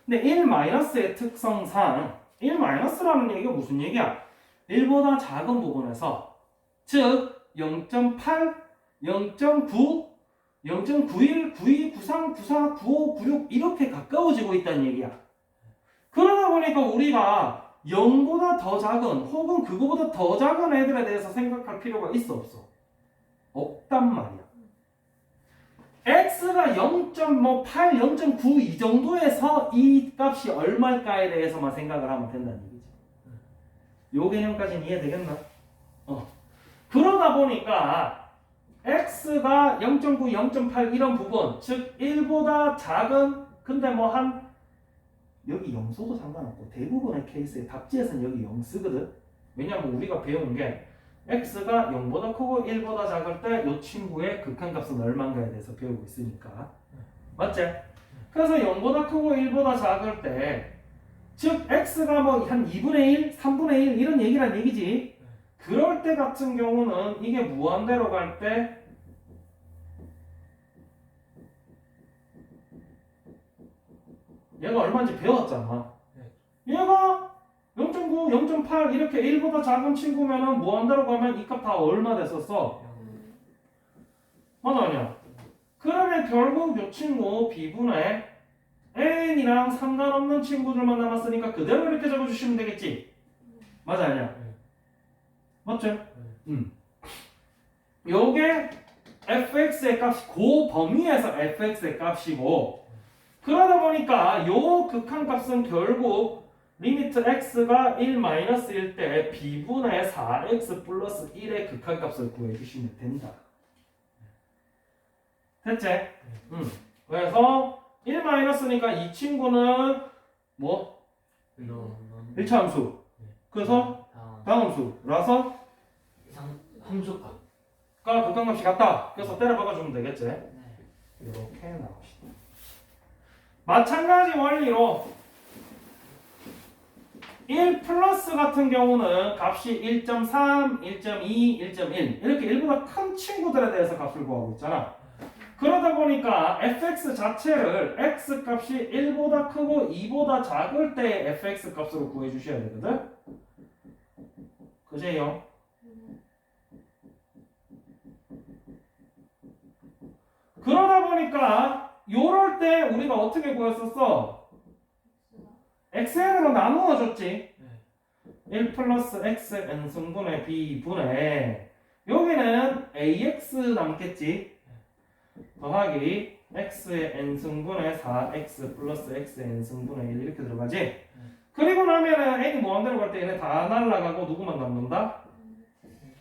근데 1-의 특성상 1-라는 얘기가 무슨 얘기야? 1보다 작은 부분에서 즉 0.8, 0.9, 0.91, 92, 93, 94, 95, 96 이렇게 가까워지고 있다는 얘기야. 그러다 보니까 우리가 0보다 더 작은 혹은 그거보다 더 작은 애들에 대해서 생각할 필요가 있어 없어? 없단 말이야. x가 0.8, 0.9 이 정도에서 이 값이 얼마일까에 대해서만 생각을 하면 된다는 얘기지. 요 개념까지는 이해되겠나? 그러다 보니까 x가 0.9, 0.8 이런 부분 즉 1보다 작은 근데 뭐 한 여기 0 써도 상관없고 대부분의 케이스에 답지에서는 여기 0 쓰거든. 왜냐면 우리가 배운 게 x가 0보다 크고 1보다 작을 때 이 친구의 극한값은 얼마인가에 대해서 배우고 있으니까. 맞지? 그래서 0보다 크고 1보다 작을 때 즉 x가 뭐 한 2분의 1, 3분의 1 이런 얘기란 얘기지. 그럴 때 같은 경우는 이게 무한대로 갈 때 얘가 얼마인지 배웠잖아. 얘가 0.9, 0.8 이렇게 1보다 작은 친구면은 무한대로 가면 이 값 다 얼마 됐었어? 맞아 아니야? 그러면 이번에 결국 요 친구 B분의 n이랑 상관없는 친구들만 남았으니까 그대로 이렇게 적어주시면 되겠지? 맞아 아니야? 맞죠? 요게 fx의 값이 그 범위에서 fx의 값이고 그러다 보니까 요 극한값은 결국 리미트 x가 1-1일 때 b분의 4x 플러스 1의 극한값을 구해주시면 된다. 됐지? 그래서 1-니까 이 친구는 뭐? 일차함수. 그래서 다함수라서 함수값. 극한값이 같다. 그래서 때려 박아주면 되겠지? 이렇게 나옵시다. 마찬가지 원리로 1 플러스 같은 경우는 값이 1.3, 1.2, 1.1 이렇게 1보다 큰 친구들에 대해서 값을 구하고 있잖아. 그러다 보니까 fx 자체를 x 값이 1보다 크고 2보다 작을 때 fx 값으로 구해주셔야 되거든? 그제요? 그러다 보니까 요럴 때 우리가 어떻게 구했었어? xn으로 나누어 줬지. 1 플러스 x n승분의 b분의 여기는 ax 남겠지. 더하기 x의 n승분의 4x 플러스 x n승분의 1 이렇게 들어가지. 그리고 나면은 n이 무한대로 갈 때 얘네 다 날라가고 누구만 남는다?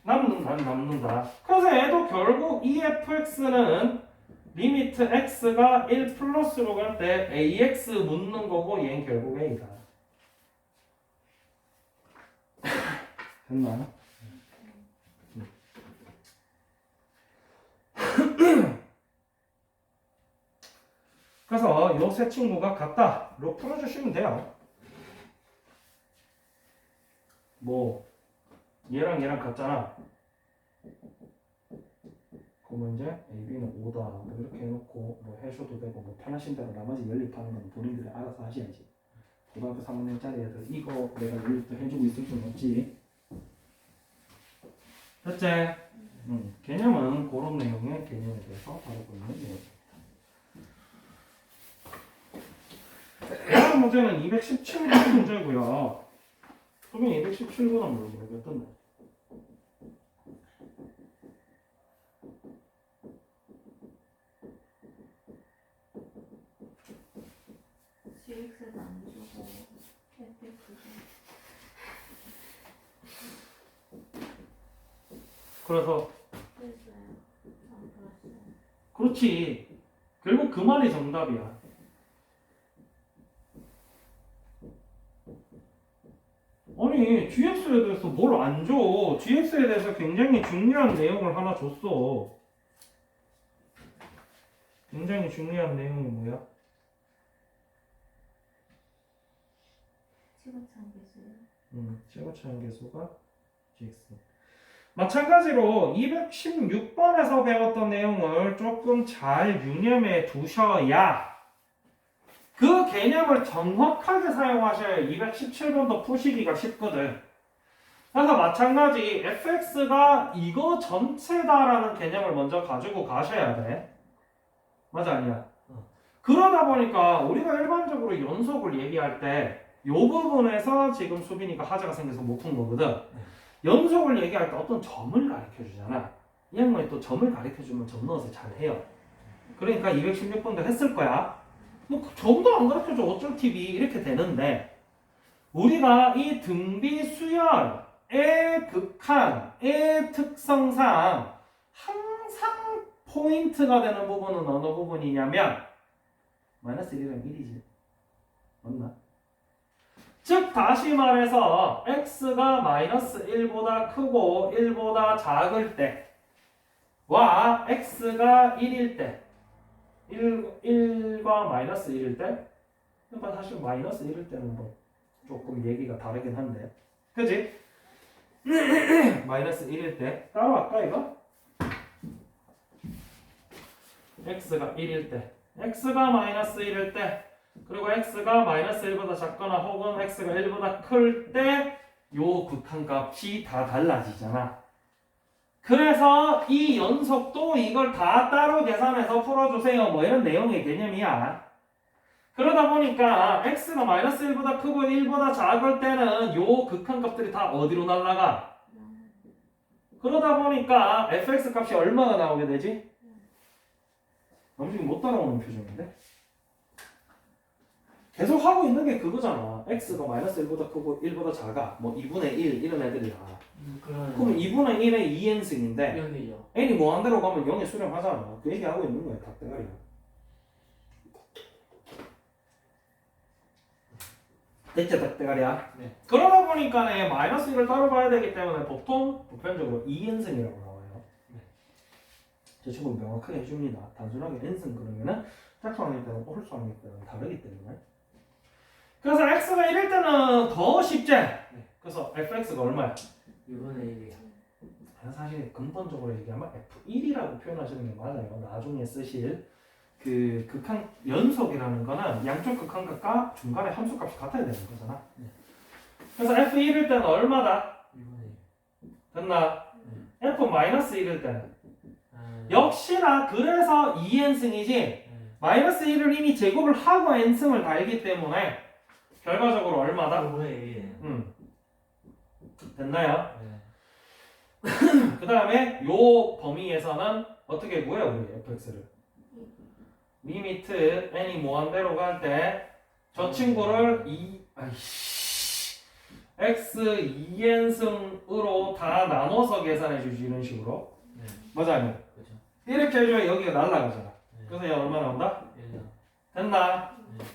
남는다. 그래서 얘도 결국 이 fx는 리미트 x가 1 플러스로 갈 때 ax 묻는 거고 얘는 결국 a다. 됐나? 그래서 요 세 친구가 같다로 풀어주시면 돼요. 뭐 얘랑 얘랑 같잖아. 그러면 이제 AB는 5다 뭐 이렇게 해놓고 뭐 해줘도 되고 뭐 편하신 대로 나머지 연립하는 건 본인들이 알아서 하셔야지. 고등학교 3학년짜리 애들 이거 내가 연립도 해주고 있을 수는 없지. 됐지? 개념은 그런 내용의 개념에 대해서 다루고 있는 내용입니다. 다음 문제는 217번 문제고요. 그러면 217번은 모르겠던데. GX도 안 주고 FX도 그래서 그랬어요. 안 풀었어요. 그렇지. 결국 그 말이 정답이야. 아니 GX에 대해서 뭘 안 줘. GX에 대해서 굉장히 중요한 내용을 하나 줬어. 굉장히 중요한 내용이 뭐야? 치고찬 계수요. 최고차원 계수가 GX. 마찬가지로 216번에서 배웠던 내용을 조금 잘 유념해 두셔야 그 개념을 정확하게 사용하셔야 217번도 푸시기가 쉽거든. 그래서 마찬가지 fx가 이거 전체다라는 개념을 먼저 가지고 가셔야 돼. 맞아 아니야? 그러다 보니까 우리가 일반적으로 연속을 얘기할 때 이 부분에서 지금 수빈이가 하자가 생겨서 못 푼 거거든. 연속을 얘기할 때 어떤 점을 가르쳐 주잖아. 이 양반이 또 점을 가르쳐 주면 점 넣어서 잘 해요. 그러니까 216번도 했을 거야. 뭐 점도 안 가르쳐 줘 어쩔 TV 이렇게 되는데 우리가 이 등비 수열의 극한의 특성상 항상 포인트가 되는 부분은 어느 부분이냐면 마이너스 1이랑 1이지. 맞나? 즉 다시 말해서 x가 마이너스 1보다 크고 1보다 작을 때와 x가 1일 때 1과 마이너스 1일 때 그러니까 사실 마이너스 1일 때는 뭐 조금 얘기가 다르긴 한데 그지? 마이너스 1일 때 따라갈까 이거? x가 1일 때 x가 마이너스 1일 때 그리고 x가 마이너스 1보다 작거나 혹은 x가 1보다 클 때 요 극한값이 다 달라지잖아. 그래서 이 연속도 이걸 다 따로 계산해서 풀어주세요. 뭐 이런 내용의 개념이야. 그러다 보니까 x가 마이너스 1보다 크고 1보다 작을 때는 요 극한값들이 다 어디로 날아가? 그러다 보니까 fx 값이 얼마가 나오게 되지? 남중이 못 따라오는 표정인데? 계속 하고 있는 게 그거잖아. x가 마이너스 1보다 크고 1보다 작아. 뭐 2분의 1 이런 애들이야. 그럼 2분의 1의 2n승인데 연이죠. n이 무한대로 가면 0에 수렴하잖아. 그 얘기하고 있는 거야. 닭대가리야. 됐죠? 닭대가리야? 네. 그러다 보니까 마이너스 1을 따로 봐야 되기 때문에 보통 보편적으로 2n승이라고 나와요. 네. 저 친구 명확하게 해줍니다. 단순하게 n승 그러면은 짝수항일 때는 홀수항일 때는 다르기 때문에. 그래서 x가 1일 때는 더 쉽지? 그래서 fx가 얼마야? 2분의 1이요. 사실 근본적으로 얘기하면 F1이라고 표현하시는 게 맞아요. 나중에 쓰실 그 극한 연속이라는 거는 양쪽 극한값과 중간에 함수값이 같아야 되는 거잖아. 그래서 F1일 때는 얼마다? 2분의 1. 됐나? F-1일 때는 아, 역시나 그래서 2n승이지 마이너스 1을 이미 제곱을 하고 n승을 달기 때문에 결과적으로 얼마다? 5분의 1이에요. 됐나요? 네. 그 다음에 요 범위에서는 어떻게 구해요 우리 fx를? 리미트 n이 무한대로 갈 때 저 친구를 x 2n승으로 다 나눠서 계산해 주지 이런 식으로. 네. 맞아요? 그죠. 이렇게 해줘야 여기가 날라가잖아. 네. 그래서 얘 얼마 나온다? 1요. 됐나? 네.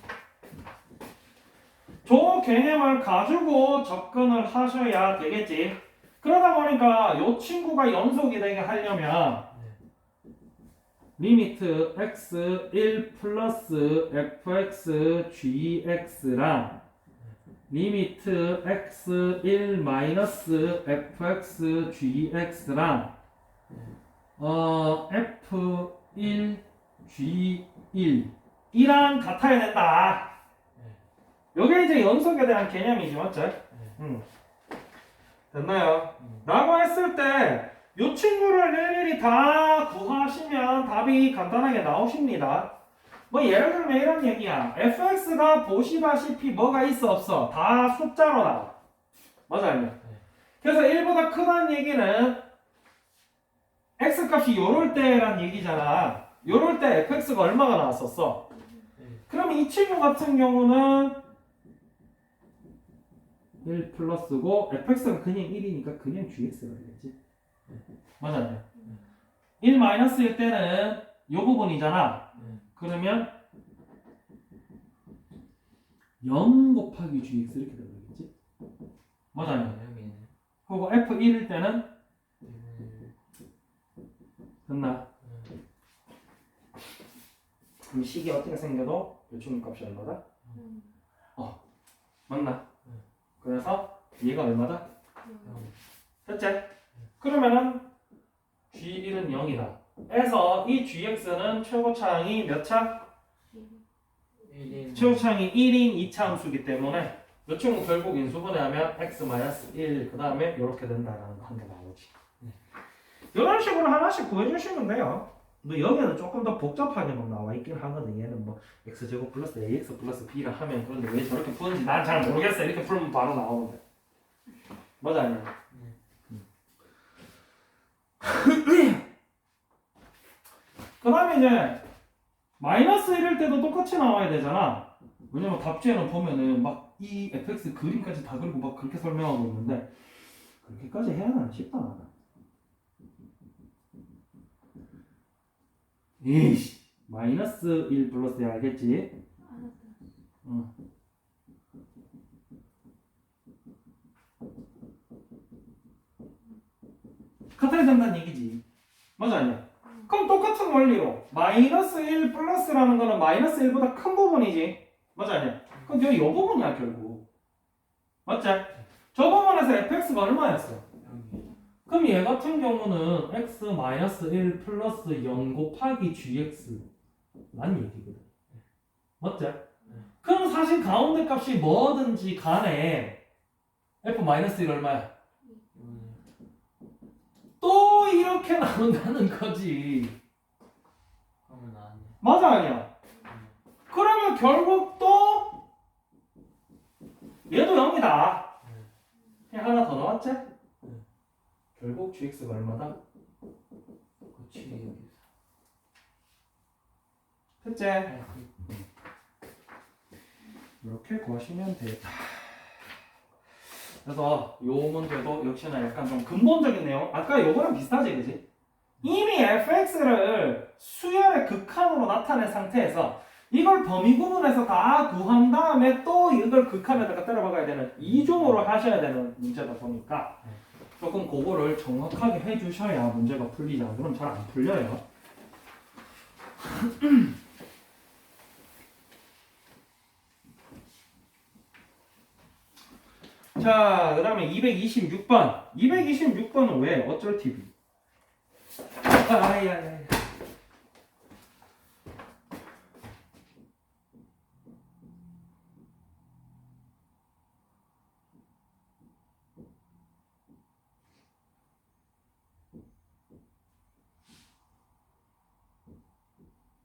저 개념을 가지고 접근을 하셔야 되겠지. 그러다 보니까 이 친구가 연속이 되게 하려면 리미트 x 1 플러스 fx gx랑 리미트 x 1 마이너스 fx gx랑 f1 g1 이랑 같아야 된다. 요게 이제 연속에 대한 개념이지, 맞죠? 됐나요? 라고 했을 때 이 친구를 일일이 다 구하시면 답이 간단하게 나오십니다. 뭐 예를 들면 이런 얘기야. fx가 보시다시피 뭐가 있어 없어? 다 숫자로 나와. 맞아요? 그래서 1보다 크다는 얘기는 x값이 요럴 때란 얘기잖아. 요럴 때 fx가 얼마가 나왔었어? 그러면 이 친구 같은 경우는 1 플러스고 fx가 그냥 1이니까 그냥 gx가 되겠지. 맞아요. 1 마이너스일 때는 요 부분이잖아. 그러면 0 곱하기 gx 이렇게 되겠지. 맞아요. 그리고 f1일 때는 됐나? 그럼 식이 어떻게 생겨도 요 친구 값이 얼마다? 맞나? 그래서 얘가 얼마다? 됐지? 그러면은 G1은 0이다. 해서 이 GX는 최고차항이 몇 차? 1인. 최고차항이 1인 2차 함수기 때문에 이 친구 결국 인수분해하면 x-1 그 다음에 이렇게 된다라는 거 한 개 나오지. 이런 식으로 하나씩 구해주시면 돼요. 뭐 여기는 조금 더 복잡하게 막 나와 있긴 하거든. 얘는 뭐 x제곱 플러스 ax 플러스 b라 하면 그런데 왜 저렇게 푸는지 난 잘 모르겠어. 이렇게 풀면 바로 나오는데. 맞아 아니야? 그 다음에 이제 마이너스 1일 때도 똑같이 나와야 되잖아. 왜냐면 답지에는 보면은 막 이 fx 그림까지 다 그리고 막 그렇게 설명하고 있는데 그렇게까지 해야 하나 싶다 나는. 이씨 마이너스 1 플러스 알겠지? 응. 같아야 된다는 얘기지. 맞아 아니야? 그럼 똑같은 원리로 마이너스 1 플러스라는 거는 마이너스 1보다 큰 부분이지. 맞아 아니야? 그럼 여기 이 부분이야 결국. 맞지? 저 부분에서 fx가 얼마였어? 그럼 얘 같은 경우는 x 마이너스 1 플러스 0 곱하기 gx 란 얘기거든. 맞지? 그럼 사실 가운데 값이 뭐든지 간에 f 마이너스 1 얼마야? 또 이렇게 나온다는 거지. 그러면 나왔네. 맞아 아니야? 그러면 결국 또 얘도 0이다. 그냥 하나 더 나왔지? 결국 gx가 얼마다? 그치 여기 됐지? 이렇게 구하시면 되겠다. 그래서 요 문제도 역시나 약간 좀 근본적인 내용. 아까 요거랑 비슷하지, 그지? 이미 fx를 수열의 극한으로 나타낸 상태에서 이걸 범위 구분해서 다 구한 다음에 또 이걸 극한에다가 때려박아야 되는 이중으로 하셔야 되는 문제다 보니까 조금 그거를 정확하게 해주셔야 문제가 풀리지 않으면 잘 안 풀려요. 자, 그 다음에 226번. 226번은 왜? 어쩔 TV? 아야야야.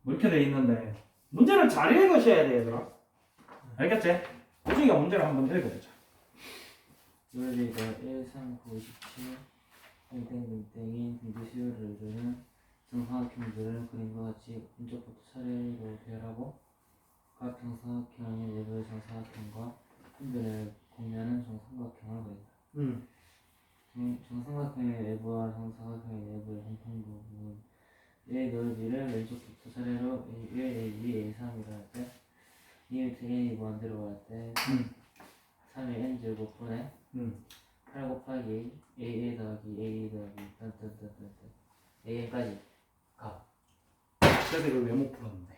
뭐 이렇게 돼 있는데 문제를 잘 읽으셔야 돼, 얘들아. 알겠지? 우리가 문제를 한번 읽어보자. 논리가 1, 3, 9, 17 땡땡땡땡인 등비수열을 이루는 정사각형들을 그림과 같이 왼쪽부터 차례로 배열하고 각 정사각형의 내부의 정사각형과 한변을 공유하는 정삼각형을 그린다. 정삼각형의 외부와 정사각형의 내부의 공통 부분의 넓이를 왼쪽부터 차례로 A1, A2, A3이라 할 때 2m A 무한대로 할 때 3의 n제곱분의 8 곱하기 AA 더하기 AA 더하기 딴딴딴딴 AN까지 가. 그래서 이걸 왜 못 풀었는데?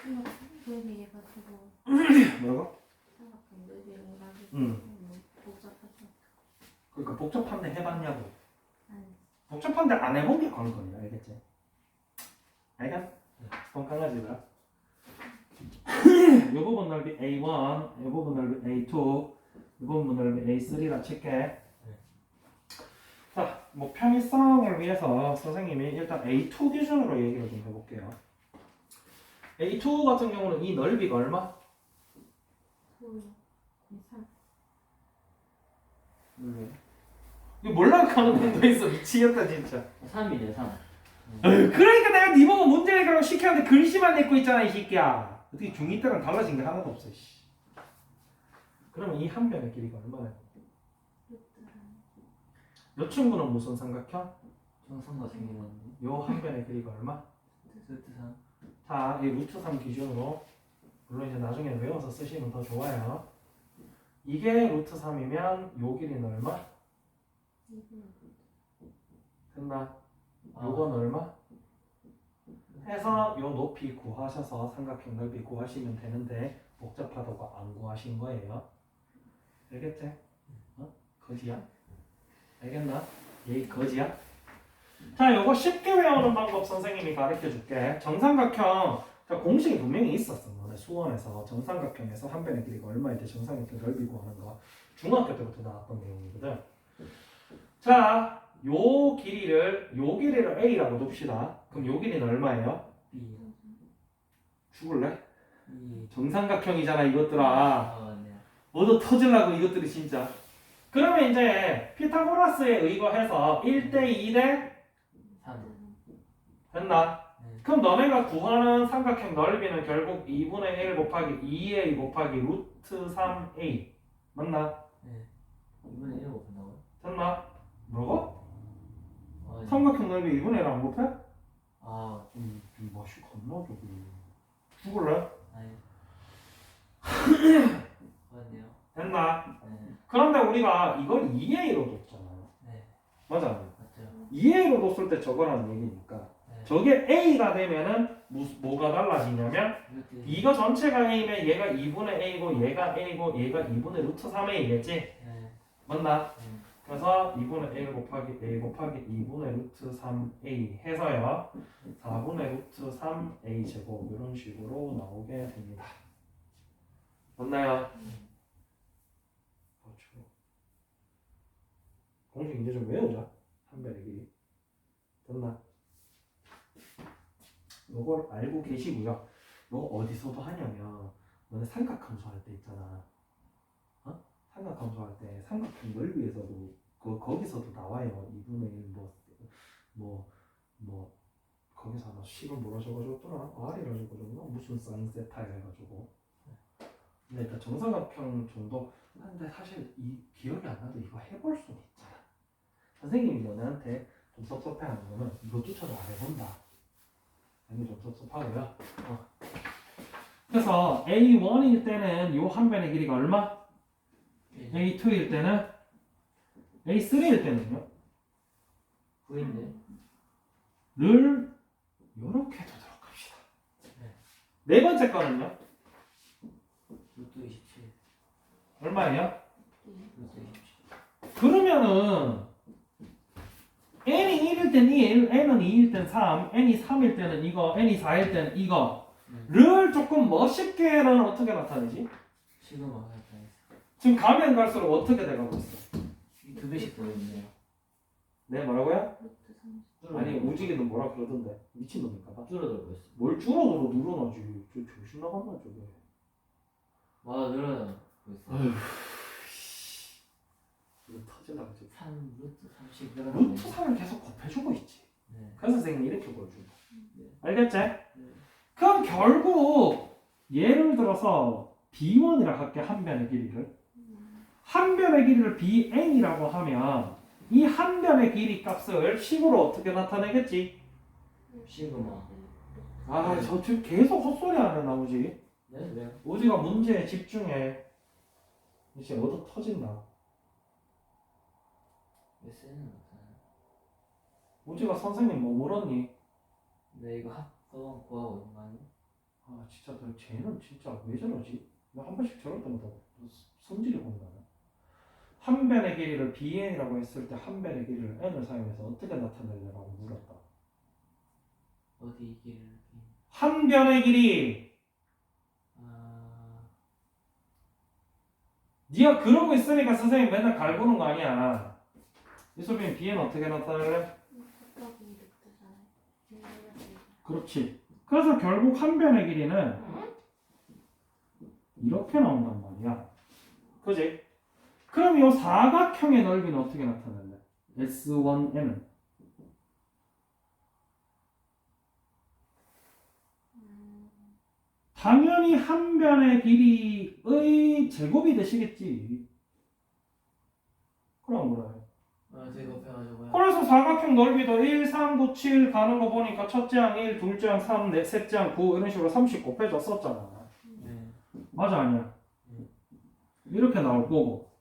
이거 넓이 해가지고 뭐라고? 삼각형 넓이 해가지고 응. 복잡하죠. 그러니까 복잡한데 해봤냐고. 아니 복잡한데 안 해본 게 관건이야, 알겠지? 알겠? 똥강아지가. 이 부분 넓이 A1, 이 부분 넓이 A2, 이 부분 넓이 A3라 칠게. 자, 뭐 편의성을 위해서 선생님이 일단 A2 기준으로 얘기를 좀 해볼게요. A2 같은 경우는 이 넓이가 얼마? 소요 이상 이거 몰락하는 놈도 있어. 미치겠다 진짜. 3이네 3. 그러니까 내가 네 보고 문제 해결을 시켰는데 글씨만 읽고 있잖아 이 새끼야. 어떻게 중2 때랑 달라진 게 하나도 없어. 씨. 그러면 이 한 변의 길이가 얼마야? 이 친구는 무슨 삼각형? 정삼각형이라는데 요 한 변의 길이가 얼마? 루트 3. 자, 이 루트 3 기준으로 물론 이제 나중에 외워서 쓰시면 더 좋아요. 이게 루트 3이면 요 길이는 얼마? 됐나? 요건 얼마? 해서 요 높이 구하셔서 삼각형 넓이 구하시면 되는데 복잡하다고 안 구하신 거예요. 알겠지? 어? 거지야? 알겠나? 얘 거지야? 자, 요거 쉽게 외우는 방법 선생님이 가르쳐 줄게. 정삼각형 공식이 분명히 있었어. 너네 수원에서 정삼각형에서 한 변의 길이가 얼마일 때 정삼각형 넓이 구하는 거 중학교 때부터 나왔던 내용이거든. 자, 요 길이를 A라고 둡시다. 그럼 요 길이는 얼마예요? B. 죽을래? E. 정삼각형이잖아 이것들아. 네. 얻어 터질라고 이것들이 진짜. 그러면 이제 피타고라스에 의거해서 1대 2대 3. 됐나? 네. 그럼 너네가 구하는 삼각형 넓이는 결국 2분의 1 곱하기 2a 곱하기 루트 3a 맞나? 네. 2분의 1 곱한다고요? 됐나? 뭐라고? 네. 삼각형 넓이 2분의 1 안 곱해? 아, 이 맛이 겁나 저기. 죽을래? 아니. 맞네요. 됐나? 네. 그런데 우리가 이걸 2a로 뒀잖아. 네. 맞아. 맞죠. 2a로 뒀을 때 저거라는 얘기니까 네. 저게 a가 되면은 뭐가 달라지냐면 이것도 이거 전체가 a면 얘가 2분의 a고 얘가 a고 얘가 2분의 루트 3a겠지? 네. 맞나? 네. 그래서 2분의 a 곱하기 a 곱하기 2분의 루트 3a 해서요 4분의 루트 3a 제곱 이런 식으로 나오게 됩니다. 맞나요? 그렇죠. 공식 이제 좀 외우자. 한 변의 길이. 됐나? 요걸 알고 계시고요. 요거 어디서도 하냐면 너네 삼각함수 할 때 있잖아. 어? 삼각함수 할 때 삼각형 넓이에서도 거기서도 나와요. 2분의 1 뭐 거기서 아마 식을 뭐라 적어줬더라? R이라 적어줬나? 무슨 사인 세타 해가지고. 근데 일단 정사각형 정도 근데 사실 이 기억이 안 나도 이거 해볼 수는 있잖아. 선생님이 너네한테 좀 섭섭해하는 거는 이것조차도 안 해본다. 이게 좀 섭섭하고요. 그래서 A1일 때는 요 한 변의 길이가 얼마? A2일 때는 A3일 때는요? 9인데. 를 요렇게 두도록 합시다. 네 번째 거는요? 루트 27. 얼마예요? 루트 27. 그러면은 n이 1일 땐 1, n은 2일 땐 3, n이 3일 때는 이거, n이 4일 때는 이거를 조금 멋있게는 어떻게 나타내지? 시그마 나타냈어. 지금 가면 갈수록 어떻게 돼가고 있어? 두 배씩 들어있네요. 네 뭐라고요? 루트 30. 아니 우지기는 뭐라 그러던데 미친놈인가 봐. 줄어들고 있어. 뭘 줄어들어 늘어나지. 저 정신 나갔나 저게. 맞아, 늘어나고 있어. 아휴 이거 터질라고 지금. 3 루트 30 늘어나고 루트 3을 계속 곱해주고 있지. 네. 그래서 선생님이 이렇게 보여준다. 네. 알겠지? 네. 그럼 결국 예를 들어서 B1이라 할게. 한 변의 길이를 한 변의 길이를 BN이라고 하면 이 한 변의 길이 값을 식으로 어떻게 나타내겠지? 시그마. 아 저 지금 계속 헛소리 하네 나머지. 네? 네. 우지가 문제에 집중해. 이제 얻어 터진다. 왜 쓰는 거잖아. 우지가 선생님 뭐 물었니? 네, 이거 합성 구하고 있는 거 아니야? 아 진짜 너 쟤는 진짜 왜 저러지? 나 한 번씩 저럴 때마다 성질이 본다네. 한 변의 길이를 BN이라고 했을 때 한 변의 길이를 N을 사용해서 어떻게 나타내려고 물었다. 어디 길을 한 변의 길이 네가 그러고 있으니까 선생님 맨날 갈구는 거 아니야. 이소빈 BN 어떻게 나타낼래? 곱하기 루트잖아요. 그렇지. 그래서 결국 한 변의 길이는 이렇게 나온단 말이야. 그지? 그럼 이 사각형의 넓이는 어떻게 나타낼래? S1N은 당연히 한 변의 길이의 제곱이 되시겠지. 그럼 뭐라 해? 제곱해가지고요. 그래서 사각형 넓이도 1, 3, 9, 7 가는 거 보니까 첫째 항 1, 둘째 항 3, 셋째 항 9 이런 식으로 30 곱해줬었잖아. 네. 맞아 아니야? 이렇게 나올 거고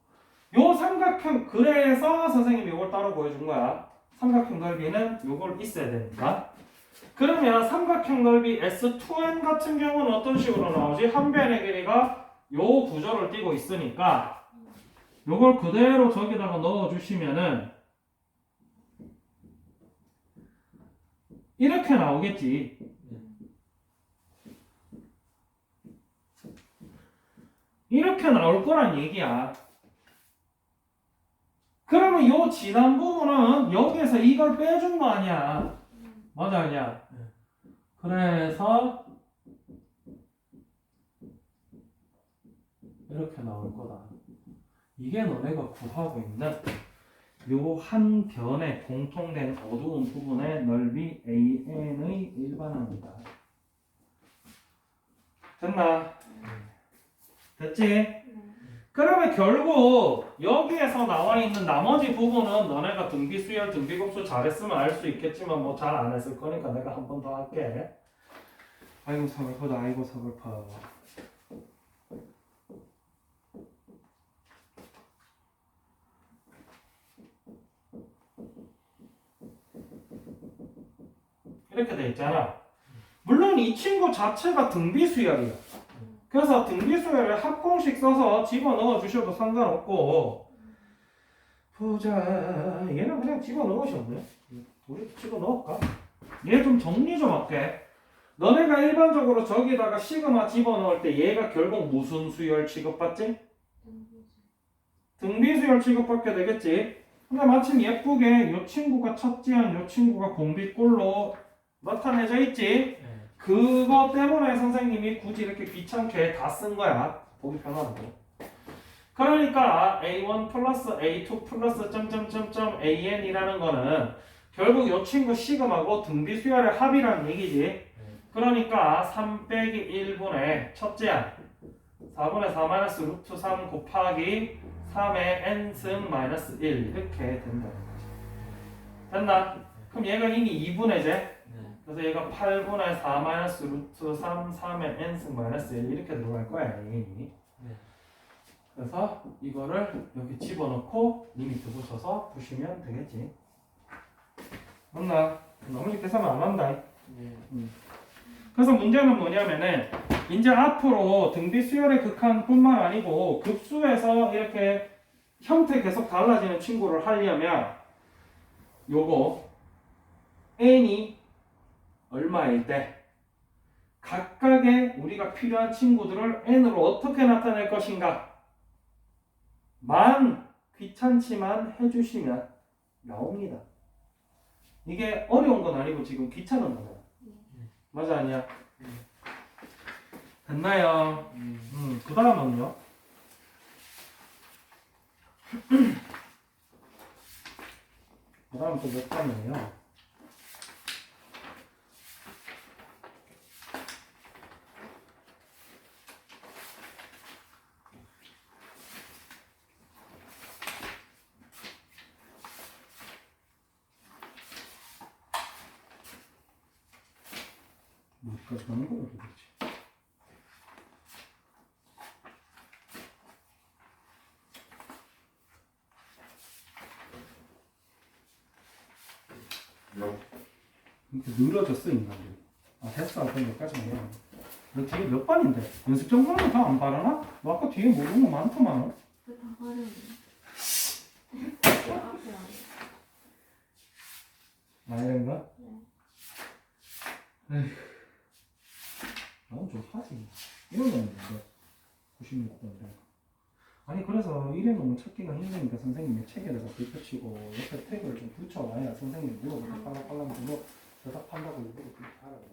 요 삼각형 그래서 선생님이 이걸 따로 보여준 거야. 삼각형 넓이는 요걸 있어야 되니까. 그러면 삼각형 넓이 S2N 같은 경우는 어떤 식으로 나오지? 한 변의 길이가 요 구조를 띠고 있으니까 요걸 그대로 저기다가 넣어주시면은 이렇게 나오겠지. 이렇게 나올 거란 얘기야. 그러면 요 지난 부분은 여기에서 이걸 빼준 거 아니야. 맞아 아니야? 그래서 이렇게 나올 거다. 이게 너네가 구하고 있는 요 한 변의 공통된 어두운 부분의 넓이 AN의 일반항이다. 됐나? 됐지? 그러면 결국 여기에서 나와 있는 나머지 부분은 너네가 등비수열, 등비급수 잘했으면 알 수 있겠지만 뭐 잘 안 했을 거니까 내가 한 번 더 할게. 아이고 서글퍼다. 아이고 서글퍼. 이렇게 돼 있잖아. 물론 이 친구 자체가 등비수열이야. 그래서 등비수열을 합공식 써서 집어넣어 주셔도 상관없고 보자 얘는 그냥 집어넣으셨네. 우리 집어넣을까? 얘 좀 정리 좀 할게. 너네가 일반적으로 저기다가 시그마 집어넣을 때 얘가 결국 무슨 수열 취급받지? 등비수열 취급받게 되겠지. 근데 마침 예쁘게 요 친구가 첫째한 요 친구가 공비꼴로 나타내져 있지. 네. 그거 때문에 선생님이 굳이 이렇게 귀찮게 다 쓴 거야. 보기 편하고. 그러니까 A1 플러스 A2 플러스 점점점점 AN이라는 거는 결국 요 친구 시금하고 등비 수열의 합이라는 얘기지. 그러니까 3 빼기 1분의 첫째한 4분의 4 마이너스 루트 3 곱하기 3의 n승 마이너스 1 이렇게 된다는 거지. 됐나? 그럼 얘가 이미 2분의제. 네. 그래서 얘가 8분의 4 마이너스 루트 3 3의 n승 마이너스 1 이렇게 들어갈 거야 a이. 네. 그래서 이거를 여기 집어넣고 리미트 붙여서 푸시면 되겠지. 맞나? 나머지 계산은 안 한다. 네. 그래서 문제는 뭐냐면은 이제 앞으로 등비 수열의 극한뿐만 아니고 급수에서 이렇게 형태 계속 달라지는 친구를 하려면 요거 n이 얼마일 때 각각의 우리가 필요한 친구들을 n으로 어떻게 나타낼 것인가 만 귀찮지만 해주시면 나옵니다. 이게 어려운 건 아니고 지금 귀찮은 거잖아. 맞아 아니야? 됐나요? 그 다음은요? 그 다음 또 몇 단이에요? 뭐까지 가는 거야 도대체? 이렇게 늘어졌어 인간들이. 아 됐어. 그럼 여기까지만 해. 너 뒤에 몇 반인데? 연습 정보는 다 안 바르나? 너 아까 뒤에 모르는 거 많더만. 그다 가려네. 앞에 안 해. 아 이런가? 네. 에휴. 나는 좀 하지. 이런 거는 뭐 96도인데. 아니 그래서 이래놓으면 찾기가 힘드니까 선생님이 책에다가 빗붙이고 옆에 태그를 좀 붙여놔야 선생님이 물어볼 때 빨라빨라 물어 대답한다고 일부러 그렇게 하라고.